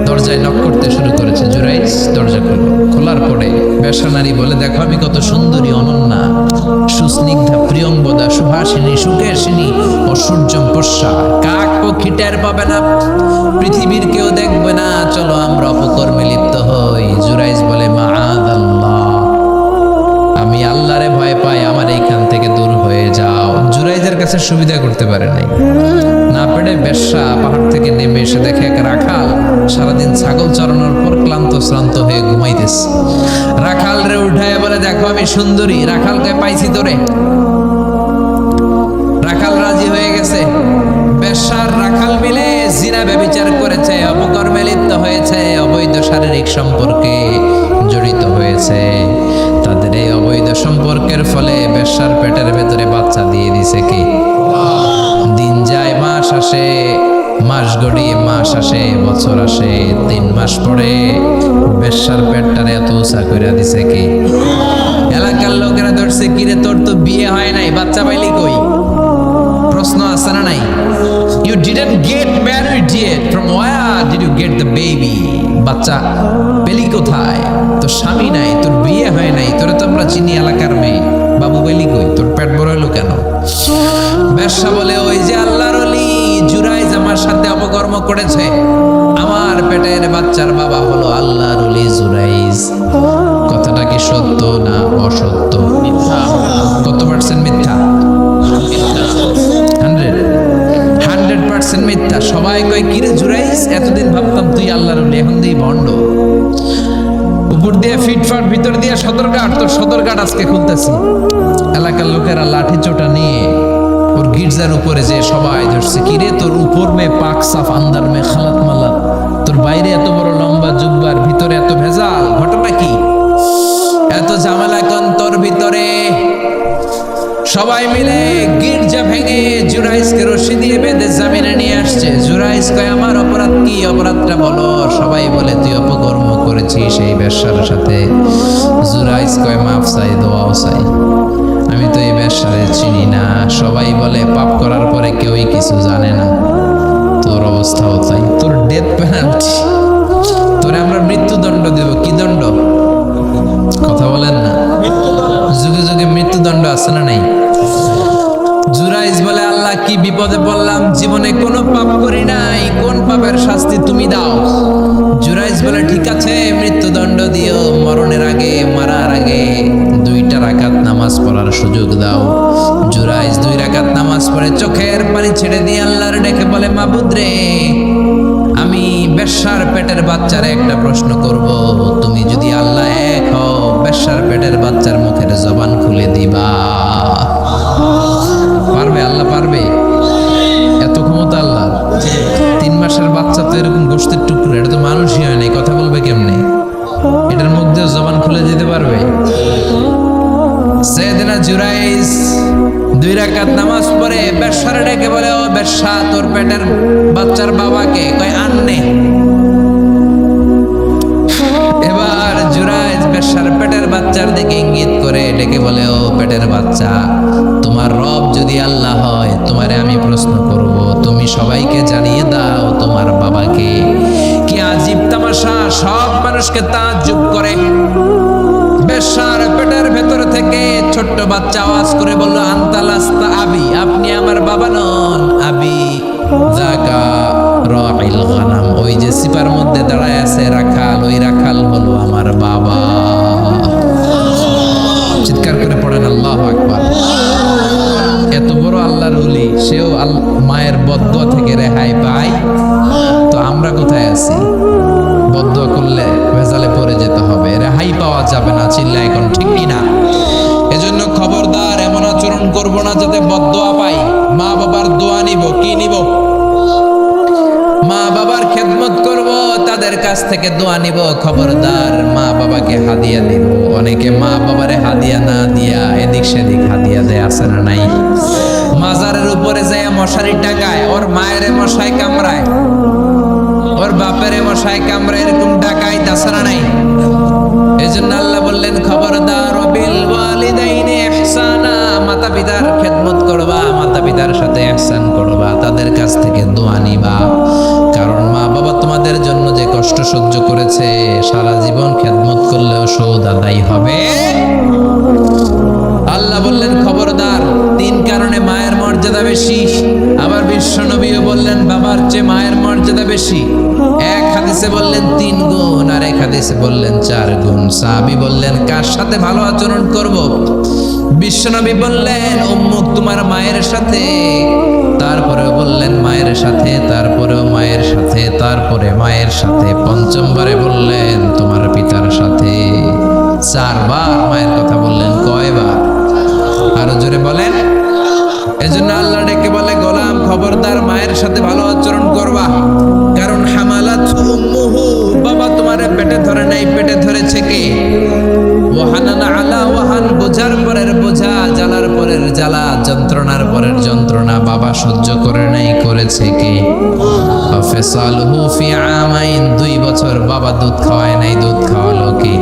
দরজায় নক করতে শুরু করেছে। জুরাইজ দরজা খুলল। খোলার পরে বেশ্যা নারী বলে, দেখো আমি কত সুন্দরী, অনন্যা, সুস্নিগ্ধা, প্রিয়ংবদা, সুহাসিনী, সুকেশিনী, অসূর্যম পশ্যা। কাক পক্ষী টের পাবে না, পৃথিবীর কেউ দেখবে না, চলো আমরা অপকর্মে লিপ্ত হই। জুরাইজ বলে, মাআযাল্লাহ, আমি আল্লাহরে ভয় পাই, আমার এইখান থেকে দূর হয়ে যাও। জুরাইজের কাছে সুবিধা করতে পারে নাই, না পেরে বেশ্যা পাহাড় থেকে নেমে এসে দেখে এক রাখাল সারাদিন ছাগল চড়ানোর পর ক্লান্ত শ্রান্ত হয়ে ঘুমাইতেছে। রাখাল রে উঠায় বলে, দেখো আমি সুন্দরী। রাখালকে পাইছি তোরে। রাখাল রাজি হয়ে গেছে। বেশ্যার রাখাল মিলে জিনা ব্যভিচার করেছে, অপকর্মে লিপ্ত হয়েছে, অবৈধ শারীরিক সম্পর্কে জড়িত হয়েছে। তাদের এই অবৈধ সম্পর্কের ফলে বেশ্যার পেটের ভেতরে বাচ্চা দিয়ে দিছে কি? দিন যায়, মাস আসে, মাস গড়িয়ে মাস আসে, বছর আসে, 3 মাস পরে বেশ্যার পেটটারে এত উঁচা করে দিছে কি? এলাকার লোকেরা ধরছে, কিরে তোর তো বিয়ে হয় নাই, বাচ্চা পাইলি কই? প্রশ্ন আছে না নাই? You didn't get married yet. From where did you get the baby? বাচ্চা পেলি কোথায়? তোর স্বামী নাই, তোর বিয়ে হয় নাই, তোরে তো আমরা চিনি এলাকার মেয়ে, বাবু পেলি কই? তোর পেট বড় হলো কেন? বেশ্যা বলে, ওই যে আল্লাহর ওলি জুরাইজ আমার সাথে অপকর্ম করেছে, আমার পেটের বাচ্চার বাবা হলো আল্লাহর ওলি জুরাইজ। কথাটা কি সত্য না অসত্য? মিথ্যা। কত পার্সেন্ট মিথ্যা? 100% মিথ্যা। সবাই কয়, কিরে জুরাইজ, এতদিন ভাবতাম তুই আল্লাহর ওলি, এখন তুই ভণ্ড। উপর দিয়ে ফিটফাট, ভিতর দিয়ে সদরঘাট, তোর সদরঘাট আজকে খুলতেছি। এলাকার লোকেরা লাঠি চোটা নিয়ে ওর গির্জার উপরে যে সবাই ধরছে, কিরে তোর উপর মে পাক সাফ, আন্দার মে খালাত মালাত, তোর বাইরে এত বড় লম্বা জুব্বার, ভিতরে এত ভেজাল, ঘটনা কি? এত ঝামেলা কোন তোর ভিতরে? সবাই মিলে গির্জা ভেঙে জুরাইজকে রশি দিয়ে বেঁধে জামিনে নিয়ে আসছে। জুরাইজ কয়, আমার অপরাধ কি? অপরাধটা বলো। সবাই বলে, তুই অপকর্ম করেছিস এই বেশ্যার সাথে। জুরাইজ কয়, মাফ চাই, দোয়াও চাই, আমি তো এই বেশ্যারে চিনি না। সবাই বলে, পাপ করার পরে কেউই কিছু জানে না, তোর অবস্থাও তাই, তোর ডেথ পেনাল্টি, তোরে আমরা মৃত্যুদণ্ড দেব। কি দণ্ড? কথা বলেন না। যুগে যুগে মৃত্যুদণ্ড আছে না নাই? জুরাইজ বলে, আল্লাহ কি বিপদে পড়লাম, জীবনে কোনো পাপ করি নাই, কোন পাপের শাস্তি তুমি দাও? জুরাইজ বলে, ঠিক আছে, মৃত্যুদণ্ড দিও, মরণের আগে, মারার আগে 2 রাকাত নামাজ পড়ার সুযোগ দাও। জুরাইজ 2 রাকাত নামাজ পড়ে চোখের পানি ছেড়ে দিয়ে আল্লাহর ডেকে বলে, মাবুদ রে, আমি বেশ্যার পেটের বাচ্চারে একটা প্রশ্ন করব, তুমি যদি আল্লাহ এক হও, বেশ্যার পেটের বাচ্চার মুখের জবান খুলে দিবা? পারবে? আল্লাহ পারবে? এত ক্ষমতা আল্লাহ। 3 মাসের বাচ্চা তো এরকম গোশতের টুকরো, এটা তো মানুষই হয় নাই, কথা বলবে কেমনে? এটার মধ্যে জবান খুলে দিতে পারবে? সাইয়েদনা জুরাইজ 2 রাকাত নামাজ পড়ে বেশ্যার ডেকে বলে, ও বেশ্যা, তোর পেটের বাচ্চার বাবাকে? কয়, আন্নে। এবার জুরাইজ বেশ্যার পেটের বাচ্চার দিকে ইঙ্গিত করে ডেকে বলে, ও পেটের বাচ্চা, তোমার রব যদি আল্লাহ হয়, তোমারে আমি প্রশ্ন করব, তুমি সবাইকে জানিয়ে দাও তোমার বাবাকে। কি আজীব তামাশা, সব মানুষকে তাজ্জুব করে। বেশ্যার পেটের ভেতর থেকে ছোট্ট বাচ্চা আওয়াজ করে বলল, আনতা লাস্তা আবি, আপনি আমার বাবা নন। আবি যাকা রাইল গানাম, ওই যে সিপার মধ্যে দাঁড়ায় আছে রাখাল, ওই রাখাল হলো আমার বাবা। চিৎকার করে পড়েন আল্লাহু আকবার। এত বড় আল্লাহর ওলি, সেও মায়ের বদদোয়া থেকে রেহাই পায়, তো আমরা কোথায় আছি? বদদোয়া করলে ভেজালে পড়ে যেতে হবে, রেহাই পাওয়া যাবে না। চিল্লা এখন ঠিক কিনা? এজন্য খবরদার এমন আচরণ করবো না যাতে দোয়া নিব, খবরদার মা বাবাকে হাদিয়া দিব। অনেকে মা বাবারে হাদিয়া না দিয়া এদিক সেদিক হাদিয়া দেয়, আছে না নাই? মাজারের উপরে যায় মশারি টাকায়, ওর মায়ের মশাই কামড়ায়, ওর বাপের মশাই কামড়ায়, এরকম ডাকাইত আছে না নাই? এজন্য আল্লাহ বললেন খবরদার বিল ওয়ালিদাইনি ইহসানা, মাতা পিতার খেদমত করবা, মাতা পিতার সাথে ইহসান করবা, তাদের কাছ থেকে দোয়া নিবা। কারণ মা বাবা তোমাদের জন্য যে কষ্ট সহ্য করেছে, সারা জীবন খেদমত করলেও সুদ আদায় হবে। আল্লাহ বললেন খবরদার, 3 কারণে মায়ের মর্যাদা বেশি। আবার বিশ্ব নবীও বললেন বাবার চেয়ে মায়ের মর্যাদা বেশি। এক হাদিসে বললেন 3 গুণ, আর এক হাদিসে বললেন 4 গুণ। সাহাবী বললেন কার সাথে ভালো আচরণ করব? বিশ্ব নবী বললেন উম্মুক, তোমার মায়ের সাথে। তারপরেও বললেন মায়ের সাথে, তারপরেও মায়ের সাথে, তারপরে মায়ের সাথে, পঞ্চমবারে বললেন তোমার পিতার সাথে। 4 বার মায়ের কথা বললেন। কয়বার? আরো জোরে বলেন। এজন্য আল্লাহ ডেকে বলে গোলাম খবরদার মায়ের সাথে ভালো আচরণ করবা। কারণ হামালাতু উম্মুহু, বাবা তোমারে পেটে ধরে নাই, পেটে ধরেছে কে? ওয়াহানান আলা ওয়াহান, বোঝার পরের বোঝা, জ্বালার পরের জ্বালা, যন্ত্রণার পরের যন্ত্রণা বাবা সহ্য করে নাই, করেছে কে? ফাসালহু ফি আমাইন, 2 বছর বাবা দুধ খাওয়ায় নাই, দুধ খাওয়ালো কে?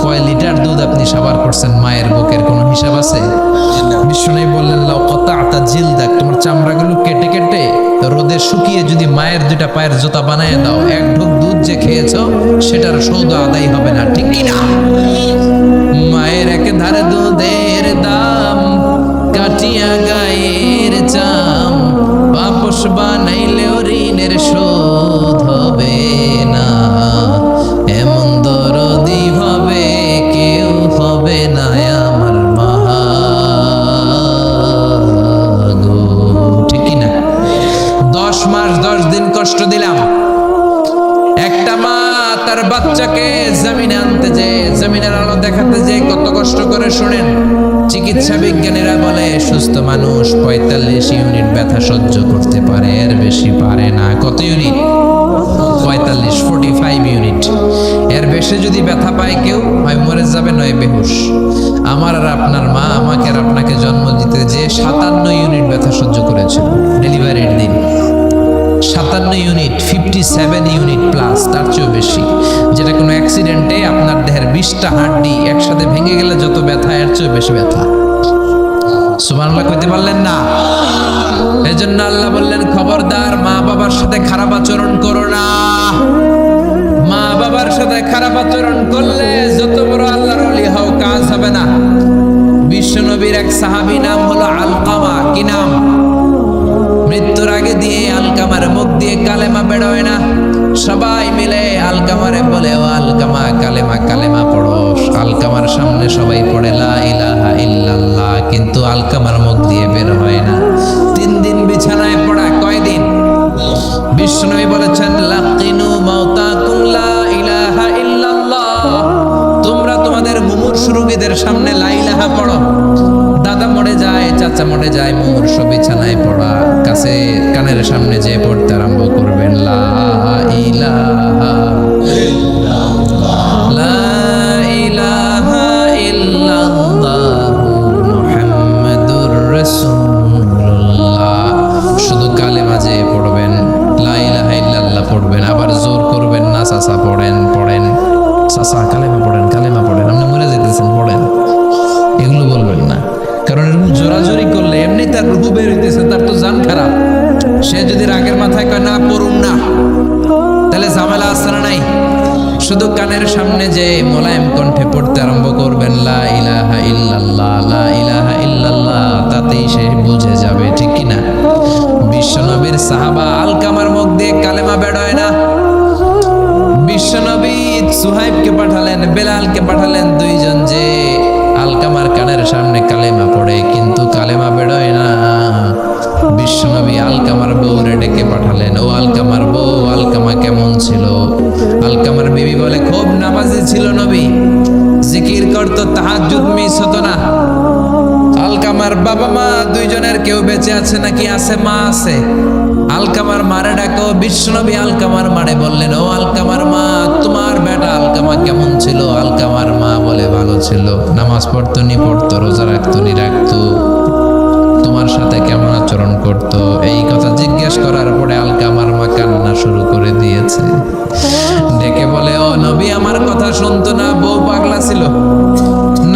কয় লিটার দুধ আপনি সাবার করছেন মায়ের বুকের কোনো হিসাব আছে? বিষ্ণু বললেন লাউ কাতা'তা জিলদাক, তোমার চামড়াগুলো কেটে কেটে রোদে শুকিয়ে যদি মায়ের 2টা পায়ের জুতা বানায় দাও, 1 ঢোক দুধ যে খেয়েছো সেটার সৌদ আদায় হবে না, ঠিক কি না? মায়ের এক ধারে দুধের দাম, কাটিয়া গায়ের চাম, বাপস বানাইলেও ঋণের শোধ হবে না। এমন দরদি হবে কেউ হবে না আমার মা গো, ঠিক কি না? 10 মাস 10 দিন কষ্ট দিলাম। একটা মা তার বাচ্চাকে জমিনে আনতে যে, জমিনের আলো দেখাতে যে কত কষ্ট করে, শুনেন। চিকিৎসা বিজ্ঞানীরা বলে সুস্থ মানুষ 45 ইউনিট ব্যথা সহ্য করতে পারে, এর বেশি পারে না। কত ইউনিট? 45 ইউনিট। এর বেশি যদি ব্যথা পায় কেউ, হয় মরে যাবে নয় বেহুশ। আমার আর আপনার মা আমাকে আর আপনাকে জন্ম দিতে যে 57 ইউনিট ব্যথা সহ্য করেছিল ডেলিভারির দিন। 57 ইউনিট, 57 ইউনিট প্লাস, তার চেয়েও বেশি। যেটা কোনো অ্যাক্সিডেন্টে আপনার দেহের 20টা হাড্ডি একসাথে ভেঙে গেলে যত ব্যথা, এর চেয়েও বেশি ব্যথা। সুবহানাল্লাহ কইতে পারলেন না? এজন্য আল্লাহ বললেন খবরদার মা বাবার সাথে খারাপ আচরণ করো না। মা বাবার সাথে খারাপ আচরণ করলে যত বড় আল্লাহর ওলি হও, কাজ হবে না। বিশ্ব নবীর এক সাহাবী নাম হলো আলকামা। কি নাম? মৃত্যুর আগে দিয়ে আলকামার মুখ দিয়ে কালেমা বেরোয় না। সবাই মিলে আলকামারে বলে ও আলকামা কালেমা, কালেমা পড়ো। আলকামার সামনে সবাই পড়ে লা ইলাহা ইল্লাল্লাহ, কিন্তু আলকামার মুখ দিয়ে বের হয় না। 3 দিন বিছানায় পড়া। কয়দিন? বিষ্ণু বলেছেন লাকিনু মাউতাকুম লা ইলাহা ইল্লাল্লাহ, তোমরা তোমাদের মুমূর্ষু রোগীদের সামনে লা ইলাহা পড়ো। দাদা মরে যায়, চাচা মরে যায়, মুমূর্ষু বিছানায় পড়া, কাছে কানের সামনে যে পড়তে আরম্ভ করবেন লা ইলাহা ইল্লাল্লাহ, লা ইলাহা ইল্লাল্লাহ মুহাম্মাদুর রাসূলুল্লাহ। শুধু কালেমা যে পড়বেন, লা ইলাহা ইল্লাল্লাহ পড়বেন, আবার জোর করবেন না চাচা পড়েন, পড়েন চাচা কালেমা পড়েন, কালেমা পড়েন, আপনি মরে যেতেছেন পড়েন, এগুলো বলবেন না। কারণ এরকম জোরাজোরি করলে এমনি তার রূহ বের হইতেছে, তার তো জান খারাপ। সে যদি রাগের মাথায় কয় না পড়ুন না, তাহলে ঝামেলা আছে না নাই? শুধু কানের সামনে যে মোলায়েম কণ্ঠে পড়তে আরম্ভ করবেন লা ইলাহা ইল্লাল্লাহ, লা ইলাহা ইল্লাল্লাহ, তাতেই সে বুঝে যাবে, ঠিক কি না? বিশ্বনবীর সাহাবা আলকামার মুখ দিয়ে কালেমা বেরোয় না। বিশ্বনবী সুহাইবকে পাঠালেন, বেলালকে পাঠালেন, 2 জন যে আলকামার কানের সামনে কালেমা পড়ে, কিন্তু কালেমা বেরোয় না। বিশ্বনবী আলকামার বউরে ডেকে পাঠালেন, ও আলকামার বউ, আলকামা কেমন ছিল? আলকামার বিবি বলে খুব নামাজি ছিল নবী, জিকির করতো, তাহাজ্জুদ মিস হতো না। আলকামার বাবা মা 2 জনের কেউ বেঁচে আছে নাকি? আছে, মা আছে। আলকামার মারে ডাকো। বিশ্বনবী আলকামার মারে বললেন, ও আলকামার মা, তোমার বেটা আলকামা কেমন ছিল? আলকামার মা বলে, ভালো ছিল, নামাজ পড়তো নি পড়তো, রোজা রাখতো নি রাখতো, তোমার সাথে কেমন আচরণ করতো। এই কথা জিজ্ঞেস করার পরে আলকামার মা কান্না শুরু করে দিয়েছে। ডেকে বলে, ও নবী, আমার কথা শুনতো না, বউ পাগলা ছিল,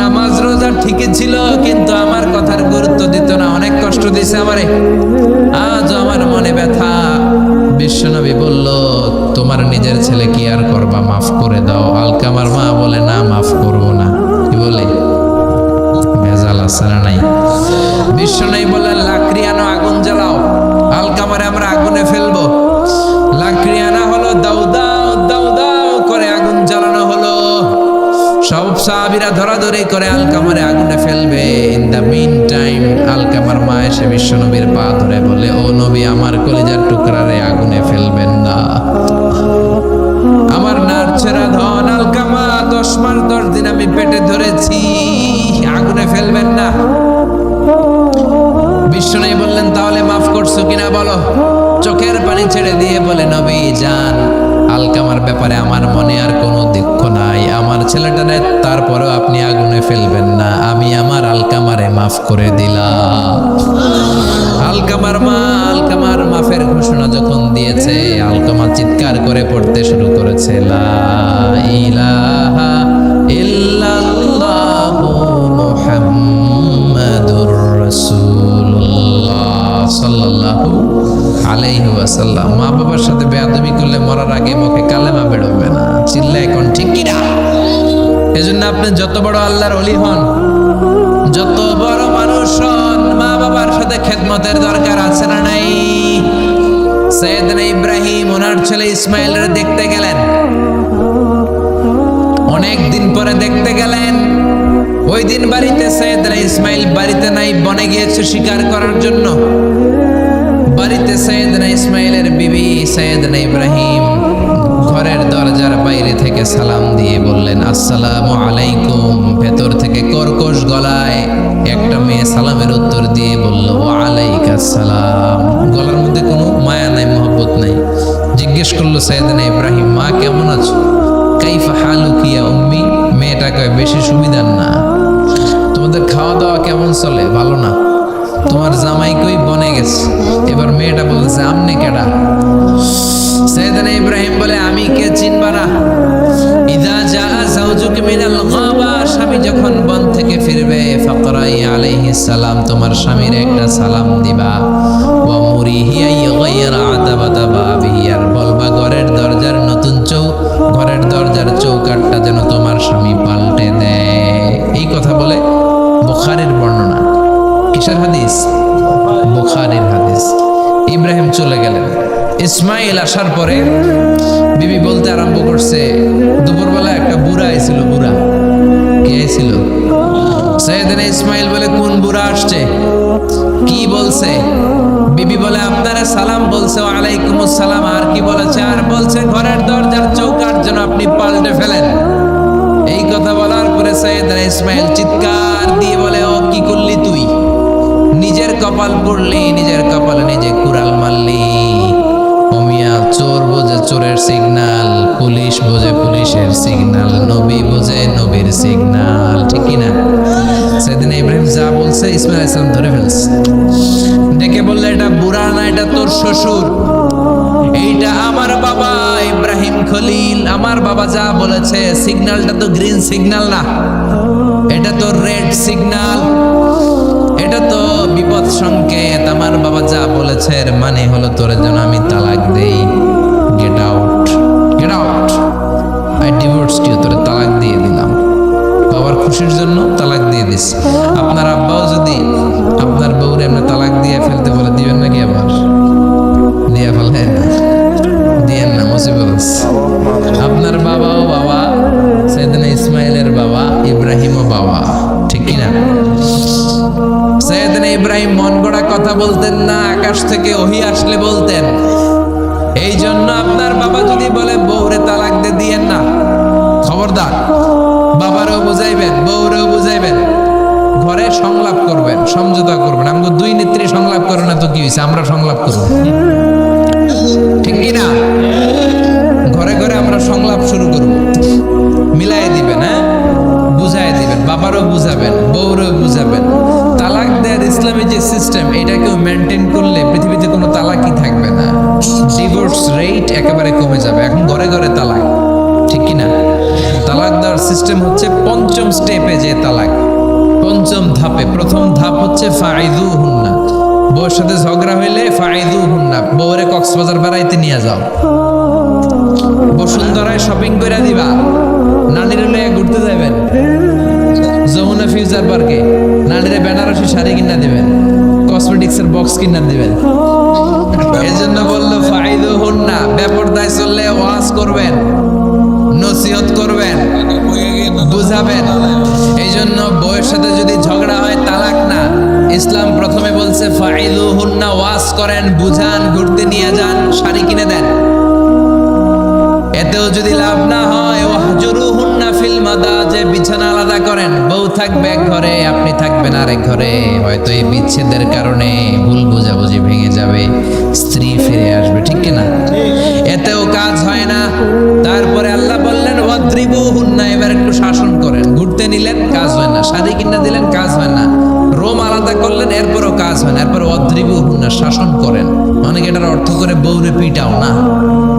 নামাজ রোজা ঠিকই ছিল, কিন্তু আমার কথার গুরুত্ব দিত না, অনেক কষ্ট দিছে আমারে, আজ আমার মনে ব্যথা। বিশ্বনবী বলল, তোমার নিজের ছেলে কি আর করবা, মাফ করে দাও। আলকামার মা বলে, না, মাফ করবো না। কি বলে? ভেজাল আছে না নাই? বিশ্বনবী বললেন, লাকড়ি আনো, আগুন জ্বালাও, আলকামারে আমরা আগুনে ফেলবো। লাকড়ি আনা হলো, দাও দাও দাও দাও করে আগুন জ্বালানো হলো। সব সাহাবীরা ধরাধরি করে আলকামারে আগুনে ফেলবে। ইন দ্য মিন টাইম আলকামার মা এসে বিশ্বনবীর পা ধরে বলে, ও নবী, আমার কলিজার টুকরারে আগুনে ফেলবেন না, আমার নারছেরা ধন আলকামা, 10 মাস 10 দিন আমি পেটে ধরেছি, আগুনে ফেলবেন না। বিশ্বনবী বললেন, তাহলে মাফ করছো কিনা বলো। চোখের পানি ছেড়ে দিয়ে বলে, নবী যান, আলকামার ব্যাপারে আমার মনে আর কোনো দুঃখ নাই, আমার ছেলেটারে তারপরেও আপনি আগুনে ফেলবেন না, আমি আমার আলকামারে মাফ করে দিলাম। আলকামার মা আলকামার মাফের ঘোষণা যখন দিয়েছে, আলকামা চিৎকার করে পড়তে শুরু করেছে, লা ইলাহা ইল্লাল্লাহু মুহাম্মাদুর রাসূলুল্লাহ সাল্লাল্লাহু আলাইহি ওয়াসাল্লাম। মা বাবার সাথে বেয়াদবি করলে মরার আগে মুখে কালেমা বেরোবে না। চিল্লা এখন ঠিক কি না? এজন্য আপনি যত বড় আল্লাহর ওলি হন, যত বড় মানুষ হন, মা বাবার সাথে খেদমতের দরকার আছে না নাই? সৈয়দনা ইব্রাহিম ওনার ছেলে ইসমাইলের দেখতে গেলেন, অনেক দিন পরে দেখতে গেলেন। ওই দিন বাড়িতে সৈয়দনা ইসমাইল বাড়িতে নাই, বনে গিয়েছে শিকার করার জন্য। বাড়িতে সৈয়দনা ইসমাইলের বিবি সৈয়দনা ইব্রাহিম ঘরের দরজার বাইরে থেকে সালাম দিয়ে বললেন, আসসালামু আলাইকুম। ভেতর থেকে কর্কশ গলায় একটা মেয়ে সালামের উত্তর দিয়ে বলল, ওয়া আলাইকাস সালাম। গলার মধ্যে কোনো মায়া নাই, মহব্বত নাই। জিজ্ঞেস করলো সৈয়দনা ইব্রাহিম, মা কেমন আছো? কাইফা হালুকি ইয়া উম্মি। মেয়েটা কয়, বেশি সুবিধার না, তোমাদের খাওয়া দাওয়া কেমন চলে? ভালো না। তোমার জামাই কই? বনে গেছে। এবার মেয়েটা বলছে, আমনে কেডা? সৈয়দনা ইব্রাহিম বলে, আমি কে চিনবা না? ইযা জাআ যাওজুকা মিনাল গাবা, স্বামী যখন বন থেকে ফিরবে, ফাকরাই আলাইহিস সালাম, তোমার স্বামীর একটা সালাম দিবা। ওয়া মুরিহি আইগাইরা আতাবাতা বাবিহি, আর বলবা ঘরের দরজার ঘরের দরজার চৌকাঠটা যেন তোমার স্বামী পাল্টে দেয়। এই কথা বলে বুখারীর বর্ণনা। কিসের হাদিস? বুখারীর হাদিস। ইব্রাহিম চলে গেলেন। ইসমাইল আসার পরে বিবি বলতে আরম্ভ করছে, দুপুরবেলা একটা বুড়া আইছিল। বুড়া কে আইছিল? সৈয়দনা ইসমাইল বলে, কোন বুড়া আসছে? কি বলছে? বিবি বলে, আপনারা সালাম বলছে, ওয়া আলাইকুমুস সালাম। আর কি বলেছে? আর বলছে ঘরের দরজার চৌকাঠ যেন আপনি পাল্টে ফেলেন। এই কথা বলার পরে সৈয়দনা ইসমাইল চিৎকার দিয়ে বলে, ও কি করলি তুই? নিজের কপাল পড়লি, নিজের কপালে নিজে কুড়াল মারলি। ওমিয়া, চোর বোঝে চোরের সিগনাল, পুলিশ বোঝে পুলিশের সিগনাল, নবী বোঝে নবীর সিগনাল, ঠিক কিনা? সেদিন ইব্রাহিম যা বলছে ইসমাইল আলাইহিস সালাম ধরে ফেলছে। ডেকে বললে, এটা বুড়া না, এটা তোর শ্বশুর, এইটা আমার বাবা ইব্রাহিম খলিল। আমার বাবা যা বলেছে, সিগন্যালটা তো গ্রিন সিগন্যাল না, এটা তো রেড সিগন্যাল, এটা তো বিপদ সংকেত। আমার বাবা যা বলেছে এর মানে হলো তোর জন্য আমি তালাক দেই। Get out, get out, I divorce you, তোরে তালাক দিয়ে দিলাম। বাবার খুশির জন্য তালাক দিয়ে দিস। আপনার আব্বাও যদি আপনার বউরে এমনি তালাক দিয়ে ফেলতে বলে, দিবেন নাকি? আবার দিয়ে ফেলেন, দিয়েন না, মুসিবত। আপনার বাবাও বাবা, সৈয়দনা ইসমাইলের বাবা, ইব্রাহিমও বাবা, ঠিক কিনা? সৈয়দনা ইব্রাহিম মন গড়া কথা বলতেন না, আকাশ থেকে ওহী আসলে বলতেন। এই জন্য আপনার বাবা যদি বলে বউরে তালাক দিয়েন না, খবরদার, বাবারও বুঝাইবেন, বউরেও বুঝাইবেন, ঘরে সংলাপ করবেন, সমঝোতা করবেন। আমাকে দুই নেত্রী সংলাপ করে না তো কি হয়েছে, আমরা সংলাপ করব, ঠিক কি না? ঘরে ঘরে আমরা সংলাপ শুরু করব, মিলাই দিবেন, হ্যাঁ, বুঝাই দিবেন, বাবারও বুঝাবেন, বউরও বুঝাবেন। তালাক দেওয়ার ইসলামী যে সিস্টেম, এটাকেও মেনটেন করলে পৃথিবীতে কোনো তালাকই থাকবে না, ডিভোর্স রেট একেবারে কমে যাবে। এখন ঘরে ঘরে তালাক, ঠিক কি না? তালাক দেওয়ার সিস্টেম হচ্ছে পঞ্চম স্টেপে যে তালাক, পঞ্চম ধাপে। প্রথম ধাপ হচ্ছে ফাইদুহুন্না, বউর সাথে ঝগড়া হইলে ফাইদুহুন্না, বউরে কক্সবাজার বেড়াইতে নিয়ে যাও, বসুন্ধরায় শপিং করে দিবা, নানির লইয়া ঘুরতে যাবেন, যমুনা ফিউচার পার্কে নানিরে বেনারসি শাড়ি কিনা দিবেন, কসমেটিক্সের বক্স কিনা দিবেন। এই জন্য বললো ফাইদুহুন্না, বেপরদায় চললে ওয়াজ করবেন, নসিহত করবেন, বুঝাবেন। এই জন্য বউয়ের সাথে যদি ঝগড়া হয় তালাক না, ইসলাম প্রথমে বলছে ফাইদুহুন্না, ওয়াজ করেন, বুঝান, ঘুরতে নিয়ে যান, শাড়ি কিনে দেন। এতেও যদি লাভ না হয়, ওয়াহজুরুহুন্না ফিল মাদাজি, বিছানা আলাদা করেন, বউ থাকবে এক ঘরে, আপনি থাকবেন আরেক ঘরে। হয়তো এই বিচ্ছেদের কারণে ভুল বোঝাবুঝি ভেঙে যাবে, স্ত্রী ফিরে আসবে, ঠিক কি না? এতেও কাজ হয় না। তারপরে আল্লাহ বললেন ওয়াদ্রিবুহুন্না, এবার একটু শাসন করেন। ঘুরতে নিলেন, কাজ হয় না, শাড়ি কিনে দিলেন, কাজ হয় না, রোম আলাদা করলেন, এরপরও কাজ হয় না, এরপর ওয়াদ্রিবুহুন্না, শাসন করেন। অনেকে এটার অর্থ করে বউরে পিটাও না,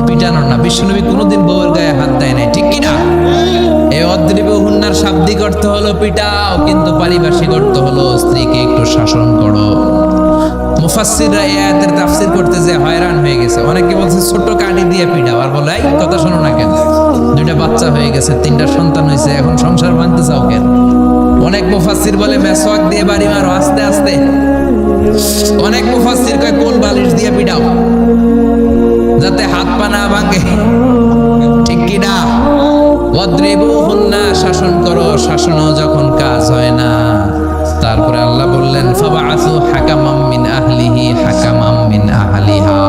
পিটানো না। বিশ্বনবী কোনোদিন বউয়ের গায়ে হাত দেয় নাই, ঠিক কি না? এই ওয়াদ্রিবুহুন্নার শাব্দিক অর্থ হলো পিটাও, কিন্তু পারিভাষিক অর্থ হলো স্ত্রীকে একটু শাসন করো। মুফাসসিররা এই আয়াতের তাফসীর করতে যে হয়রান হয়ে গেছে। অনেকে বলছে ছোট কাঠি দিয়ে পিটাও, আর বলে এই কথা শোনো না কেন, দুইটা বাচ্চা হয়ে গেছে, তিনটা সন্তান হয়েছে, এখন সংসার ভাঙতে চাও কেন? অনেক মুফাসসির বলে মেসওয়াক দিয়ে বাড়ি মারো আস্তে আস্তে। অনেক মুফাসসির কয় কোল বালিশ দিয়ে পিটাও, যাতে হাত পা না ভাঙে, ঠিক কি না? ওয়াদ্রিবুহুন্না, শাসন করো। শাসনও যখন কাজ হয় না, তারপরে আল্লাহ বললেন ফাবাআসু হাকামাম মিন আহলিহি হাকামাম মিন আহলিহা,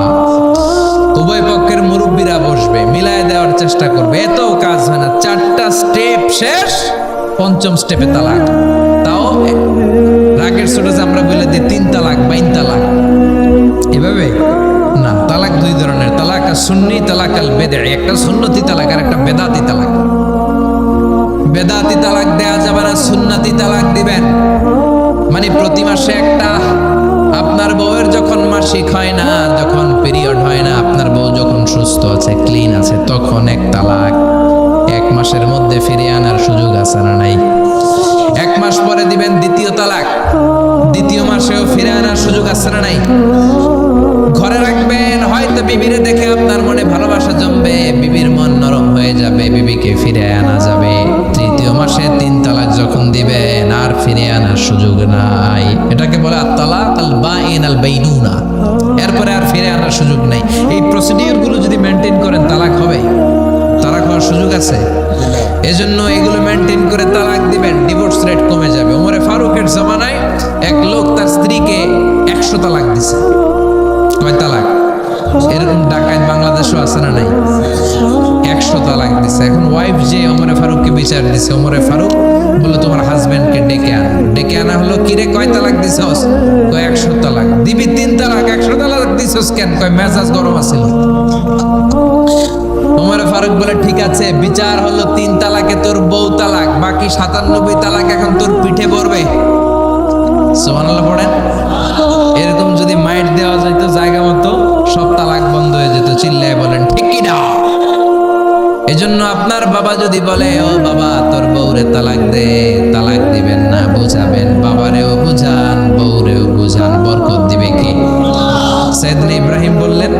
উভয় পক্ষের মুরব্বীরা বসবে, মিলায় দেওয়ার চেষ্টা করবে। এতেও কাজ হয় না, চারটা স্টেপ শেষ, পঞ্চম স্টেপে তালাক। তাও রাগের ছোট যে আমরা বলে দিই 3 তালাক 5 তালাক, এভাবে না। তালাক দুই ধরনের, তালাক সুন্নি, তালাক আল বেদঈ। একটা সুন্নতি তালাক আর একটা বেদাতি তালাক। বেদাতি তালাক দেয়া যাবে না, সুন্নতি তালাক দিবেন। মানে প্রতি মাসে একটা, আপনার বউয়ের যখন মাসিক হয় না, যখন পিরিয়ড হয় না, আপনার বউ যখন সুস্থ আছে, ক্লিন আছে, তখন এক তালাক। 1 মাসের মধ্যে ফিরিয়ে আনার সুযোগ আছে না নাই? 1 মাস পরে দিবেন দ্বিতীয় তালাক, দ্বিতীয় মাসেও ফিরে আনার সুযোগ আছে না নাই? ঘরে রাখবেন, হয়তো বিবিরে দেখে আপনার মনে ভালোবাসা জমবে, বিবির মন নরম হয়ে যাবে, বিবিকে ফিরে আনা যাবে। তৃতীয় মাসে 3 তালাক যখন দিবেন, আর ফিরে আনার সুযোগ নাই। এটাকে বলে আত-তালাক আল বাইন আল বাইনুনা, এরপরে আর ফিরে আনার সুযোগ নাই। এই প্রসিডিউর গুলো যদি মেনটেন করেন, তালাক হবে? তালাক হওয়ার সুযোগ আছে? এজন্য এগুলো মেনটেন করে তালাক দিবেন, ডিভোর্স রেট কমে যাবে। ওমরে ফারুকের জামানায় এক লোক তার স্ত্রীকে 100 তালাক দিছে। কয় তালাক? এরকম ডাকাত বাংলাদেশও আছে না নাই? 100 তালাক দিছে। এখন ওয়াইফ যে ওমরে ফারুককে বিচার দিছে, ওমরে ফারুক বলল তোমার হাজবেন্ডকে ডেকে আন। ডেকে আনা হলো, কিরে কয় তালাক দিছস? কয় 100 তালাক। দিবি 3 তালাক, 100 তালাক দিছস কেন? কয় মেজাজ গরম আছিল। ওমরে ফারুক বলে ঠিক আছে, বিচার হলো 3 তালাকে তোর বউ তালাক, বাকি 97 তালাক এখন তোর পিঠে পড়বে। সুবহানাল্লাহ পড়েন। এরকম যদি মাইট দেওয়া যেত জায়গা মতো, সব তালাক বন্ধ হয়ে যেত। চিল্লায় বলেন ঠিক কি না? এজন্য আপনার বাবা যদি বলে ও বাবা তোর বউরে তালাক দে, তালাক দিবেন না, বুঝাবেন। বাবারেও বুঝান, বউরেও বুঝান, বরকত দিবে কি? সাইয়েদনা ইব্রাহিম বললেন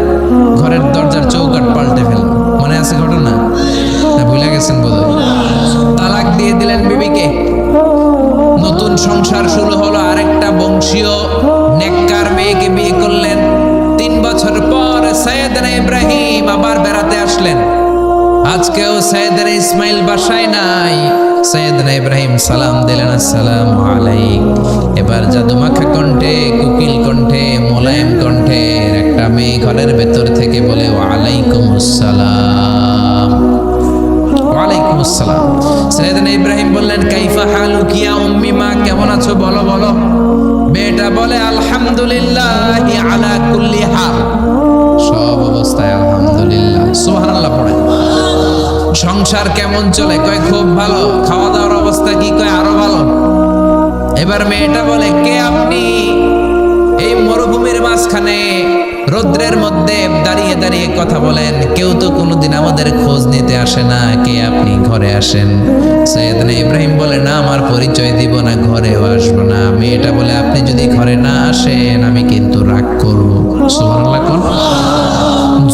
ঘরের দরজার চৌকাঠ পাল্টে ফেলবো। মনে আছে ঘটনা? না ভুলে গেছেন বোধহয়। তালাক দিয়ে দিলেন বিবিকে। নতুন সংসার শুরু হলো, আরেকটা বংশীয় নেককার মেয়েকে বিয়ে করলেন। 3 বছর পর সাইয়েদনা ইব্রাহিম আবার বেড়াতে আসলেন। আজকেও সাইয়েদনা ইসমাইল বাসায় নাই। সাইয়েদনা ইব্রাহিম সালাম দিলেন, আসসালামু আলাইকুম। এবার জাদুমাখা কণ্ঠে, কুকিল কণ্ঠে, মোলায়েম কণ্ঠে একটা মেয়ে ঘরের ভেতর থেকে বলে ওয়ালাইকুম আসসালাম। ওয়ালাইকুম আসসালাম। সাইয়েদনা ইব্রাহিম বললেন কাইফা হালুকি ইয়া উম্মি, মা কেমন আছো বলো। আলহামদুলিল্লাহি আলা কুল্লি হাল, সব অবস্থায় আলহামদুলিল্লাহ। সুবহানাল্লাহ পড়েন। সংসার কেমন চলে? কয় খুব ভালো। খাওয়া দাওয়ার অবস্থা কি? কয় আরো ভালো। এবার মেয়েটা বলে, কে আপনি? এই মরুভূমির মাঝখানে রৌদ্রের মধ্যে দাঁড়িয়ে দাঁড়িয়ে কথা বলেন, কেউ তো কোনোদিন আমাদের খোঁজ নিতে আসে না, কে আপনি? ঘরে আসেন। সৈয়দনা ইব্রাহিম বলে, না, আমার পরিচয় দিব না, ঘরেও আসবো না। মেয়েটা বলে, আপনি যদি ঘরে না আসেন আমি কিন্তু রাগ করব। সুবহানাল্লাহ কোন।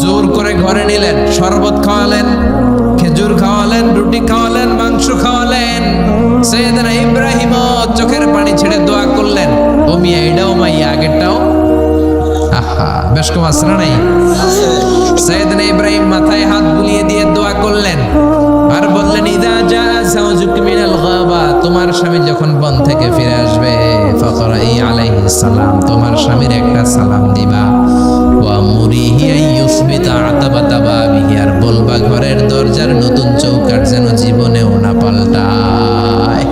জোর করে ঘরে নিলেন, শরবত খাওয়ালেন, খেজুর খাওয়ালেন, রুটি খাওয়ালেন, মাংস খাওয়ালেন। সৈয়দনা ইব্রাহিম চোখের পানি ছেড়ে দোয়া করলেন, ও মিয়া, এটাও মাইয়া, আগেরটাও। আহা, বেশ কম আসরা নাই। সৈয়দনা ইব্রাহিম মাথায় হাত বুলিয়ে দিয়ে দোয়া করলেন আর বললেন, ইদা জা যাওজুক মিনাল গাবা, তোমার স্বামী যখন বন থেকে ফিরে আসবে, ফাকরাই আলাইহিস সালাম, তোমার স্বামীর একটা সালাম দিবা। ওয়া মুরিহি আইয়ুসবিতা আতাবাতা বাবিহি, আর বলবা ঘরের দরজার নতুন চৌকাঠ যেন জীবনেও না পাল্টায়।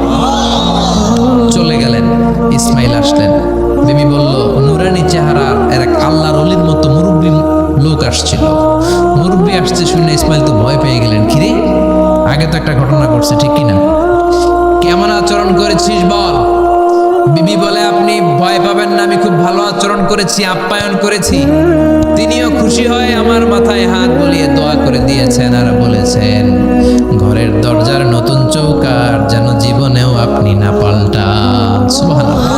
চলে গেলেন। ইসমাইল আসলেন। বিবি বলল, নুরানি চেহারার এক আল্লাহর ওলির মতো মুরব্বী লোক আসছিল। মুরব্বী আসছে শুনে ইসমাইল তো ভয় পেয়ে গেলেন। কিরে, আগে তো একটা ঘটনা ঘটছে, ঠিক কিনা? কেমন আচরণ করেছিস বল। বিবি বলে, আপনি ভয় পাবেন না, আমি খুব ভালো আচরণ করেছি, আপ্যায়ন করেছি। তিনিও খুশি হয়ে আমার মাথায় হাত বুলিয়ে দোয়া করে দিয়েছেন আর বলেছেন, ঘরের দরজার নতুন চৌকাঠ যেন জীবনেও আপনি না পাল্টান। সুবহানাল্লাহ।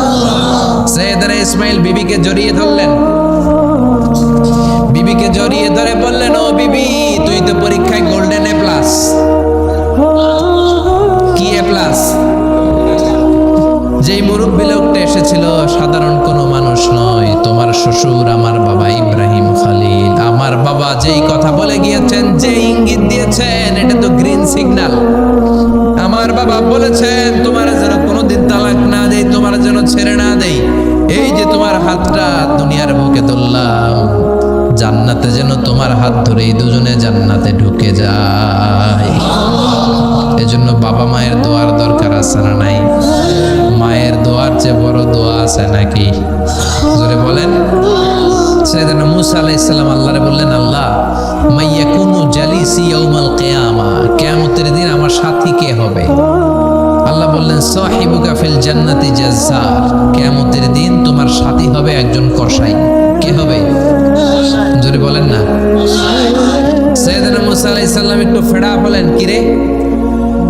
সৈয়দনা ইসমাইল বিবিকে জড়িয়ে ধরলেন। বিবিকে জড়িয়ে ধরে বললেন, ও বিবি, তুই তো পরীক্ষায় গোল্ডেন এ প্লাস। কি এ প্লাস? যেই মুরব্বী লোকটা এসেছিল সাধারণ কোনো মানুষ নয়, তোমার শ্বশুর আমার বাবা ইব্রাহিম খলিল। আমার বাবা যেই কথা বলে গিয়েছেন, যে ইঙ্গিত দিয়েছেন, এটা তো গ্রিন সিগন্যাল। আমার বাবা বলেছেন, তোমার যেন কোনোদিন তালাক না দেই, তোমার যেন ছেড়ে না দেই। এই যে তোমার হাতটা দুনিয়ার বুকে ধরলাম, জান্নাতে যেন তোমার হাত ধরেই দুজনে জান্নাতে ঢুকে যায়। এজন্য বাবা মায়ের দোয়ার দরকার আছে না নাই? মায়ের দোয়ার চেয়ে বড় দোয়া আছে নাকি? জোরে বলেন। সাইয়েদনা মুসা আলাইহিস সালাম আল্লাহরে বললেন, আল্লাহ, মাইয়াকুনু জালিসি ইয়াউমাল কিয়ামা, কিয়ামতের দিন আমার সাথী কে হবে? আল্লাহ বললেন, সাহিবুকা ফিল জান্নাতি জাজ্জার, কিয়ামতের দিন তোমার সাথী হবে একজন কসাই। কে হবে? জোরে বলেন না। সাইয়েদনা মুসা আলাইহিস সালাম একটু ফেড়া বলেন, কিরে,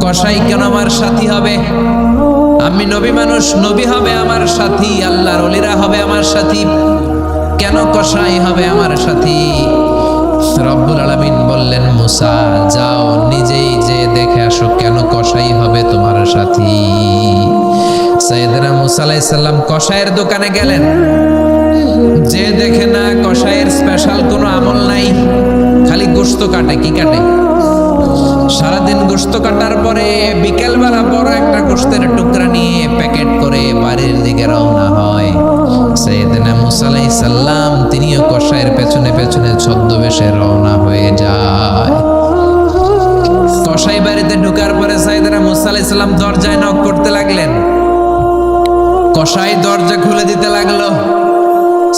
কসাই কেন আমার সাথী হবে? আমি নবী মানুষ, নবী হবে আমার সাথী, আল্লাহর ওলিরা হবে আমার সাথী, কেন কসাই হবে আমার সাথী? রব্বুল আলামিন বললেন, মুসা, যাও নিজেই যে দেখে আসো কেন কসাই হবে তোমার সাথী। সাইয়েদনা মুসা আলাইহিস সালাম কসাইয়ের দোকানে গেলেন। যে দেখে না কসাইয়ের স্পেশাল কোনো আমল নাই, খালি গোশত কাটে। কি কাটে? সারাদিন গোশত কাটার পরে বিকেলবেলা বড় একটা গোশতের টুকরা নিয়ে প্যাকেট করে বাড়ির দিকে রওনা হয়। সাইয়েদনা মুসা আলাইহিস সালাম তিনিও কসাইয়ের পেছনে পেছনে ছদ্মবেশে রওনা হয়ে যায়। কসাই বাড়িতে ঢোকার পরে সাইয়েদনা মুসা আলাইহিস সালাম দরজায় নক করতে লাগলেন। কসাই দরজা খুলে দিতে লাগলো।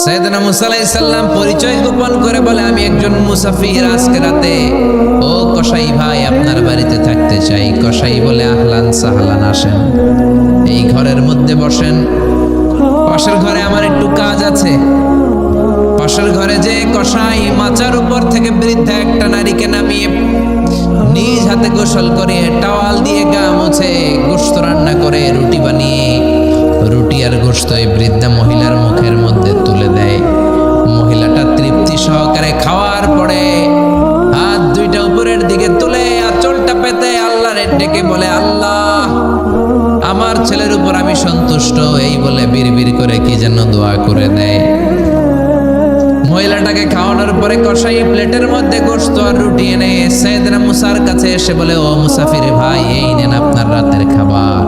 সাইয়েদনা মুসা আলাইহিস সালাম পরিচয় গোপন করে বলে, আমি একজন মুসাফির, আজকে রাতে ও কসাই ভাই আপনার বাড়িতে থাকতে চাই। কসাই বলে, আহলান সাহলান, আসেন, এই ঘরের মধ্যে বসেন। পাশের ঘরে আমার একটু কাজ আছে। পাশের ঘরে যে কসাই মাচার উপর থেকে বৃদ্ধা একটা নারীকে নামিয়ে নিজ হাতে গোসল করে টাওয়াল দিয়ে গা মুছে গোশত রান্না করে রুটি বানিয়ে রুটি আর গোশত এই বৃদ্ধা মহিলার মুখের মধ্যে তুলে দেয়। মহিলাটা তৃপ্তি সহকারে খাওয়ার পরে হাত দুইটা উপরের দিকে তুলে আঁচলটা পেতে আল্লাহরে ডেকে বলে, আল্লাহ, আমার ছেলের উপর আমি সন্তুষ্ট, এই বলে বিড়বিড় করে কি যেন দোয়া করে দেয়। মহিলাটাকে খাওয়ানোর পরে কসাই প্লেটের মধ্যে গোশত আর রুটি এনে সাইয়েদনা মুসার কাছে এসে বলে, ও মুসাফির ভাই, এই নেন আপনার রাতের খাবার।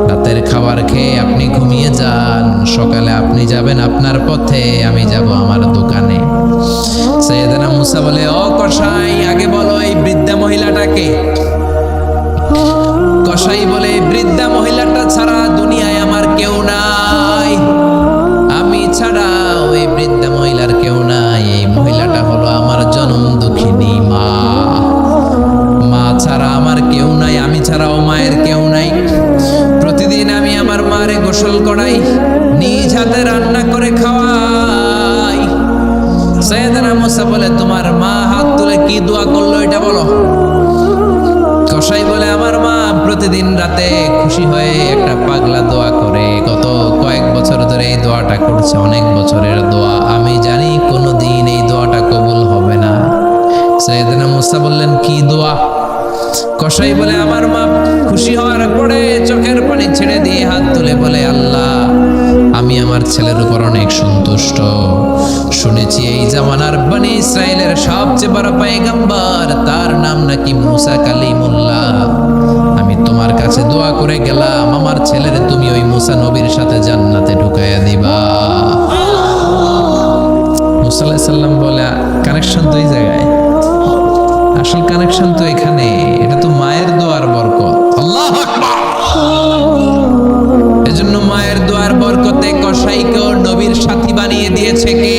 রাতের খাবার খেয়ে আপনি ঘুমিয়ে যান, সকালে আপনি যাবেন আপনার পথে, আমি যাব আমার দোকানে। সাইয়েদনা মুসা বলে, ও কসাই, আগে বলো এই বৃদ্ধা মহিলাটাকে। কসাই বলে, বৃদ্ধা মহিলাটা ছাড়া দুনিয়ায় আমার কেউ নাই, আমি ছাড়া আল্লাহতে খুশি হয়ে একটা পাগলা দোয়া করে, গত কয়েক বছর ধরে এই দোয়াটা করছে, অনেক বছরের দোয়া। আমি জানি কোনোদিন এই দোয়াটা কবুল হবে না। সাইয়েদনা মুসা বললেন, কি দোয়া? কসাই বলে, আমার মা খুশি হওয়ার পরে চোখের পানি ছেড়ে দিয়ে হাত তুলে বলে, আল্লাহ আমি আমার ছেলের উপর অনেক সন্তুষ্ট। শুনেছি এই জামানার বনি ইসরায়েলের সবচেয়ে বড় পয়গম্বর, তার নাম নাকি মুসা কালিমুল্লাহ। আমি তোমার কাছে দোয়া করে গেলাম, আমার ছেলের তুমি ওই মুসা নবীর সাথে জান্নাতে ঢুকাইয়া দিবা। মুসা আলাইহিস সালাম বলে, কানেকশন তো এই জায়গায়, আসল কানেকশন তো এখানে, এটা তো মায়ের দোয়ার বরকত। আল্লাহু আকবার। এজন্য মায়ের দোয়ার বরকতে কসাইকেও নবীর সাথী বানিয়ে দিয়েছে কে?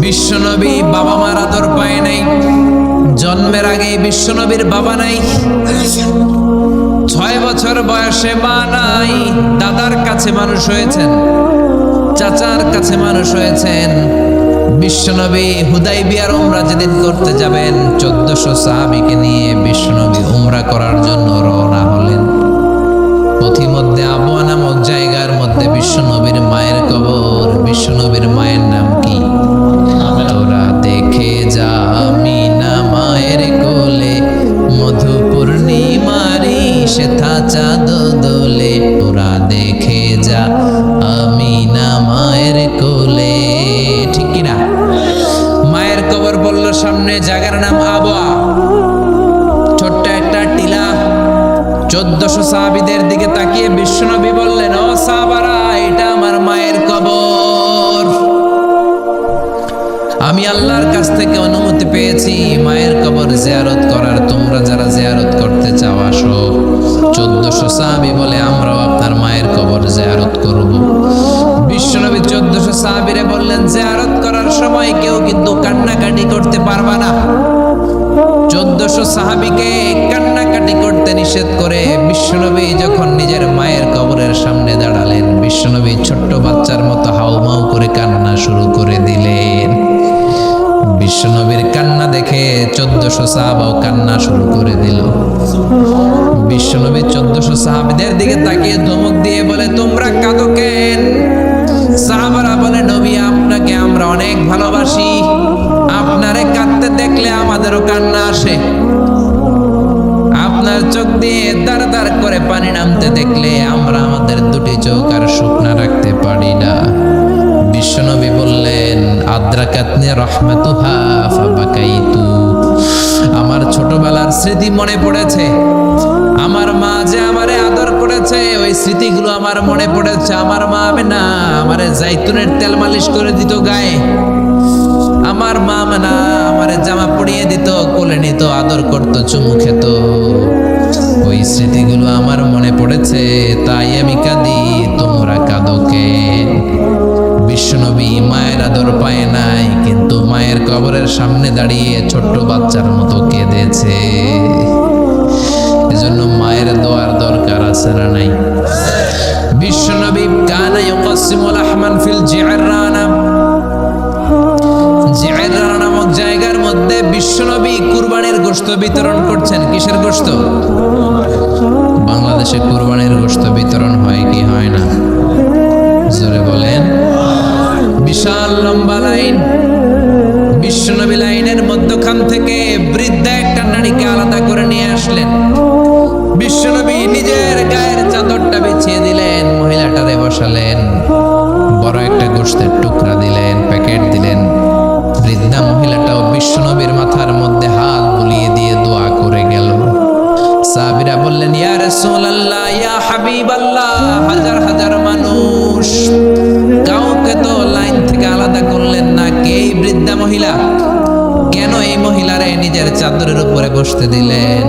বিশ্বনবী বাবা মার আদর পায় নাই, জন্মের আগে বিশ্বনবীর বাবা নাই, 6 বছর বয়সে মা নাই, দাদার কাছে মানুষ হয়েছেন, চাচার কাছে মানুষ হয়েছেন। বিশ্বনবী হুদাইবিয়ার উমরা যেদিন করতে যাবেন, 1400 সাহাবীকে নিয়ে বিশ্বনবী উমরা করার জন্য রওনা হলেন। পথিমধ্যে আবওয়া নামক জায়গার মধ্যে বিশ্বনবীর মায়ের কবর। বিশ্বনবীর মায়ের নাম কি? তোরা দেখে যা আমিনা মায়ের কোলে, মধু পূর্ণিমারি সেথা চাঁদ দোলে। তোরা দেখে যা আমিনা মায়ের কোলে। ঠিক কিনা? মায়ের কবর বলল সামনে, জায়গার নাম আবওয়া, ছোট্ট একটা টিলা। 1400 সাহাবীদের দিকে তাকিয়ে বিশ্বনবী বললেন, ও সাহাবারা, এটা আমার মায়ের কবর। আমি আল্লাহর কাছ থেকে অনুমতি পেয়েছি মায়ের কবর জিয়ারত করার। তোমরা যারা জিয়ারত করতে চাও আসো। 1400 সাহাবী বলে, আমরাও আপনার মায়ের কবর জিয়ারত করব। বিশ্বনবী 1400 সাহাবীরে বললেন, জিয়ারত করার সময় কেউ কিন্তু কান্নাকাটি করতে পারবা না। 1400 সাহাবীকে কান্নাকাটি করতে নিষেধ করে বিশ্বনবী যখন নিজের মায়ের কবরের সামনে দাঁড়ালেন, বিশ্বনবী ছোট্ট বাচ্চার মতো হাউমাউ করে কান্না শুরু করে দিলেন। বিশ্বনবীর কান্না দেখে 1400 সাহাবাও কান্না শুরু করে দিল। বিশ্বনবী 1400 সাহাবীদের দিকে তাকিয়ে ধমক দিয়ে বলে, তোমরা কাঁদো কেন? সাহাবারা বলে, নবী আপনাকে আমরা অনেক ভালোবাসি, আপনারে কাঁদতে দেখলে আমাদেরও কান্না আসে। আপনার চোখ দিয়ে দাঁড় দাঁড় করে পানি নামতে দেখলে আমরা আমাদের দুটি চোখ আর শুকনা রাখতে পারি না। বিশ্বনবী বললেন, আদ্রাকাতনি রাহমাতুহা ফাবাকাইতু। আমার ছোটবেলার স্মৃতি মনে পড়েছে, আমার মা যে আমারে আদর করেছে ওই স্মৃতিগুলো আমার মনে পড়েছে। আমার মা আমেনা আমারে জাইতুনের তেল মালিশ করে দিত গায়ে, আমার মা আমেনা আমারে জামা পরিয়ে দিত, কোলে নিত, আদর করত, চুমু খেত। ওই স্মৃতিগুলো আমার মনে পড়েছে, তাই আমি কাঁদি। তোমরা কাঁদো কেন? বিশ্বনবী মায়ের আদর পায় নাই, কিন্তু মায়ের কবরের সামনে দাঁড়িয়ে ছোট্ট বাচ্চার মতো কেঁদেছে। এজন্য মায়ের দোয়ার দরকার আছে না নাই? বিশ্বনবী কানা ইউকাসিমুল আহমান ফিল জিআররানা, জিআররানা নামক জায়গার মধ্যে বিশ্বনবী কুরবানির গোশত বিতরণ করছেন। কিসের গোশত? বাংলাদেশে কুরবানির গোশত বিতরণ হয় কি হয় না? জোরে বলেন। বিশাল লম্বা লাইন। বিশ্বনবী লাইনের মধ্যখান থেকে বৃদ্ধা একটা নারীকে আলাদা করে নিয়ে আসলেন। বিশ্বনবী নিজের গায়ের চাদরটা বিছিয়ে দিলেন, মহিলাটারে বসালেন, বড় একটা গোশতের টুকরা দিলেন, প্যাকেট দিলেন। বৃদ্ধা মহিলাটাও বিশ্বনবীর মাথার মধ্যে হাত বুলিয়ে দিয়ে দোয়া করে গেল। সাহাবীরা বললেন, ইয়া রাসূলুল্লাহ, ইয়া হাবিবাল্লাহ, হাজার হাজার মানুষ, কাউকে তো লাইন থেকে আলাদা করলেন না, কে এই বৃদ্ধা মহিলা? কেন এই মহিলারে নিজের চাদরের উপরে বসতে দিলেন?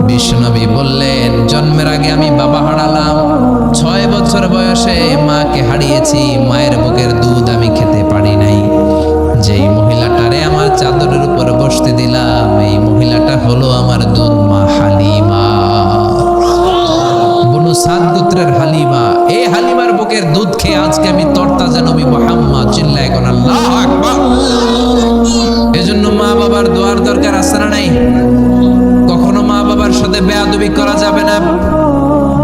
বিশ্বনবী বললেন, জন্মের আগে আমি বাবা হারালাম, 6 বছর বয়সে মাকে হারিয়েছি, মায়ের বুকের দুধ আমি খেতে পারি নাই। যেই মহিলাটারে আমার চাদরের উপর বসতে দিলাম, এই মহিলাটা হলো আমার দুধ মা হালিমা, বনু সাদ গোত্রের হালিমা। এই হালিমার বুকের দুধ খেয়ে আজকে আমি তরতাজা নবী মুহাম্মদ। চিল্লায় কোন আল্লাহু আকবার। এজন্য মা বাবার দোয়ার দরকার আছে না নাই? কখনো বেয়াদবি করা যাবে না,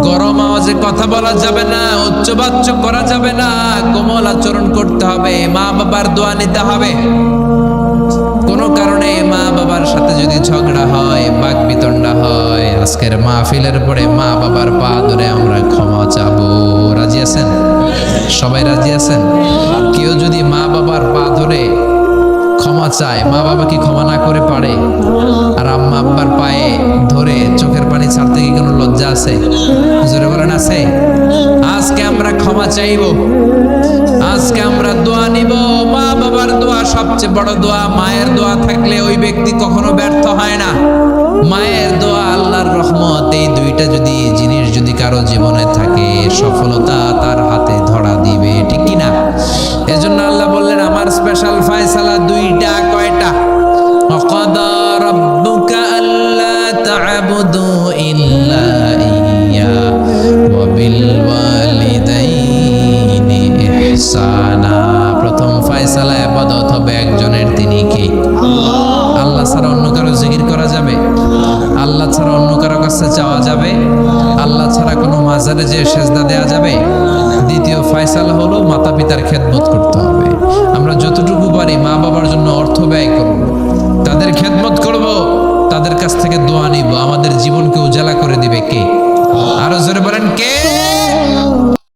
গরম আওয়াজে কথা বলা যাবে না, উচ্চবাচ্য করা যাবে না, কোমল আচরণ করতে হবে, মা বাবার দোয়া নিতে হবে। কোনো কারণে মা বাবার সাথে যদি ঝগড়া হয়, বাকবিতণ্ডা হয়, আজকের মাহফিলের পরে মা বাবার পা ধরে আমরা ক্ষমা চাবো। রাজি আছেন? সবাই রাজি আছেন? কেউ যদি মা বাবার পা ধরে ক্ষমা চায়, মা বাবা কি ক্ষমা না করে পারে? আর আম্মা আব্বার পায়ে ধরে চোখের পানি ছাড়তে কি কোনো লজ্জা আছে? জোরে বলেন আছে? আজকে আমরা ক্ষমা চাইবো, আজকে আমরা দোয়া নিব। মা বাবার দোয়া সবচেয়ে বড় দোয়া। মায়ের দোয়া থাকলে ওই ব্যক্তি কখনো ব্যর্থ হয় না। মায়ের দোয়া, আল্লাহর রহমত, এই দুইটা জিনিস যদি কারো জীবনে থাকে, সফলতা তার হাতে ধরা দিবে, ঠিক কি না? এজন্য আল্লাহ বললেন আমার স্পেশাল ফয়সালা দুইটা। কয়টা? ওয়াকাদা রাব্বুকা আল্লা তা'বুদু ইল্লা ইয়্যা ওয়া বিল ওয়ালিদাইনি ইহসানা। প্রথম ফয়সালা ইবাদত হবে একজনের, তিনি কি? আল্লাহ ছাড়া অন্য কারো জিকির করা যাবে? আল্লাহ ছাড়া অন্য কারো কাছে চাওয়া যাবে? আল্লাহ ছাড়া কোনো মাজারে যে সেজদা দেয়া যাবে? দ্বিতীয় ফয়সালা হলো মাতা পিতার খেদমত করতে হবে। আমরা যতটুকু পারি মা বাবার জন্য অর্থ ব্যয় করব।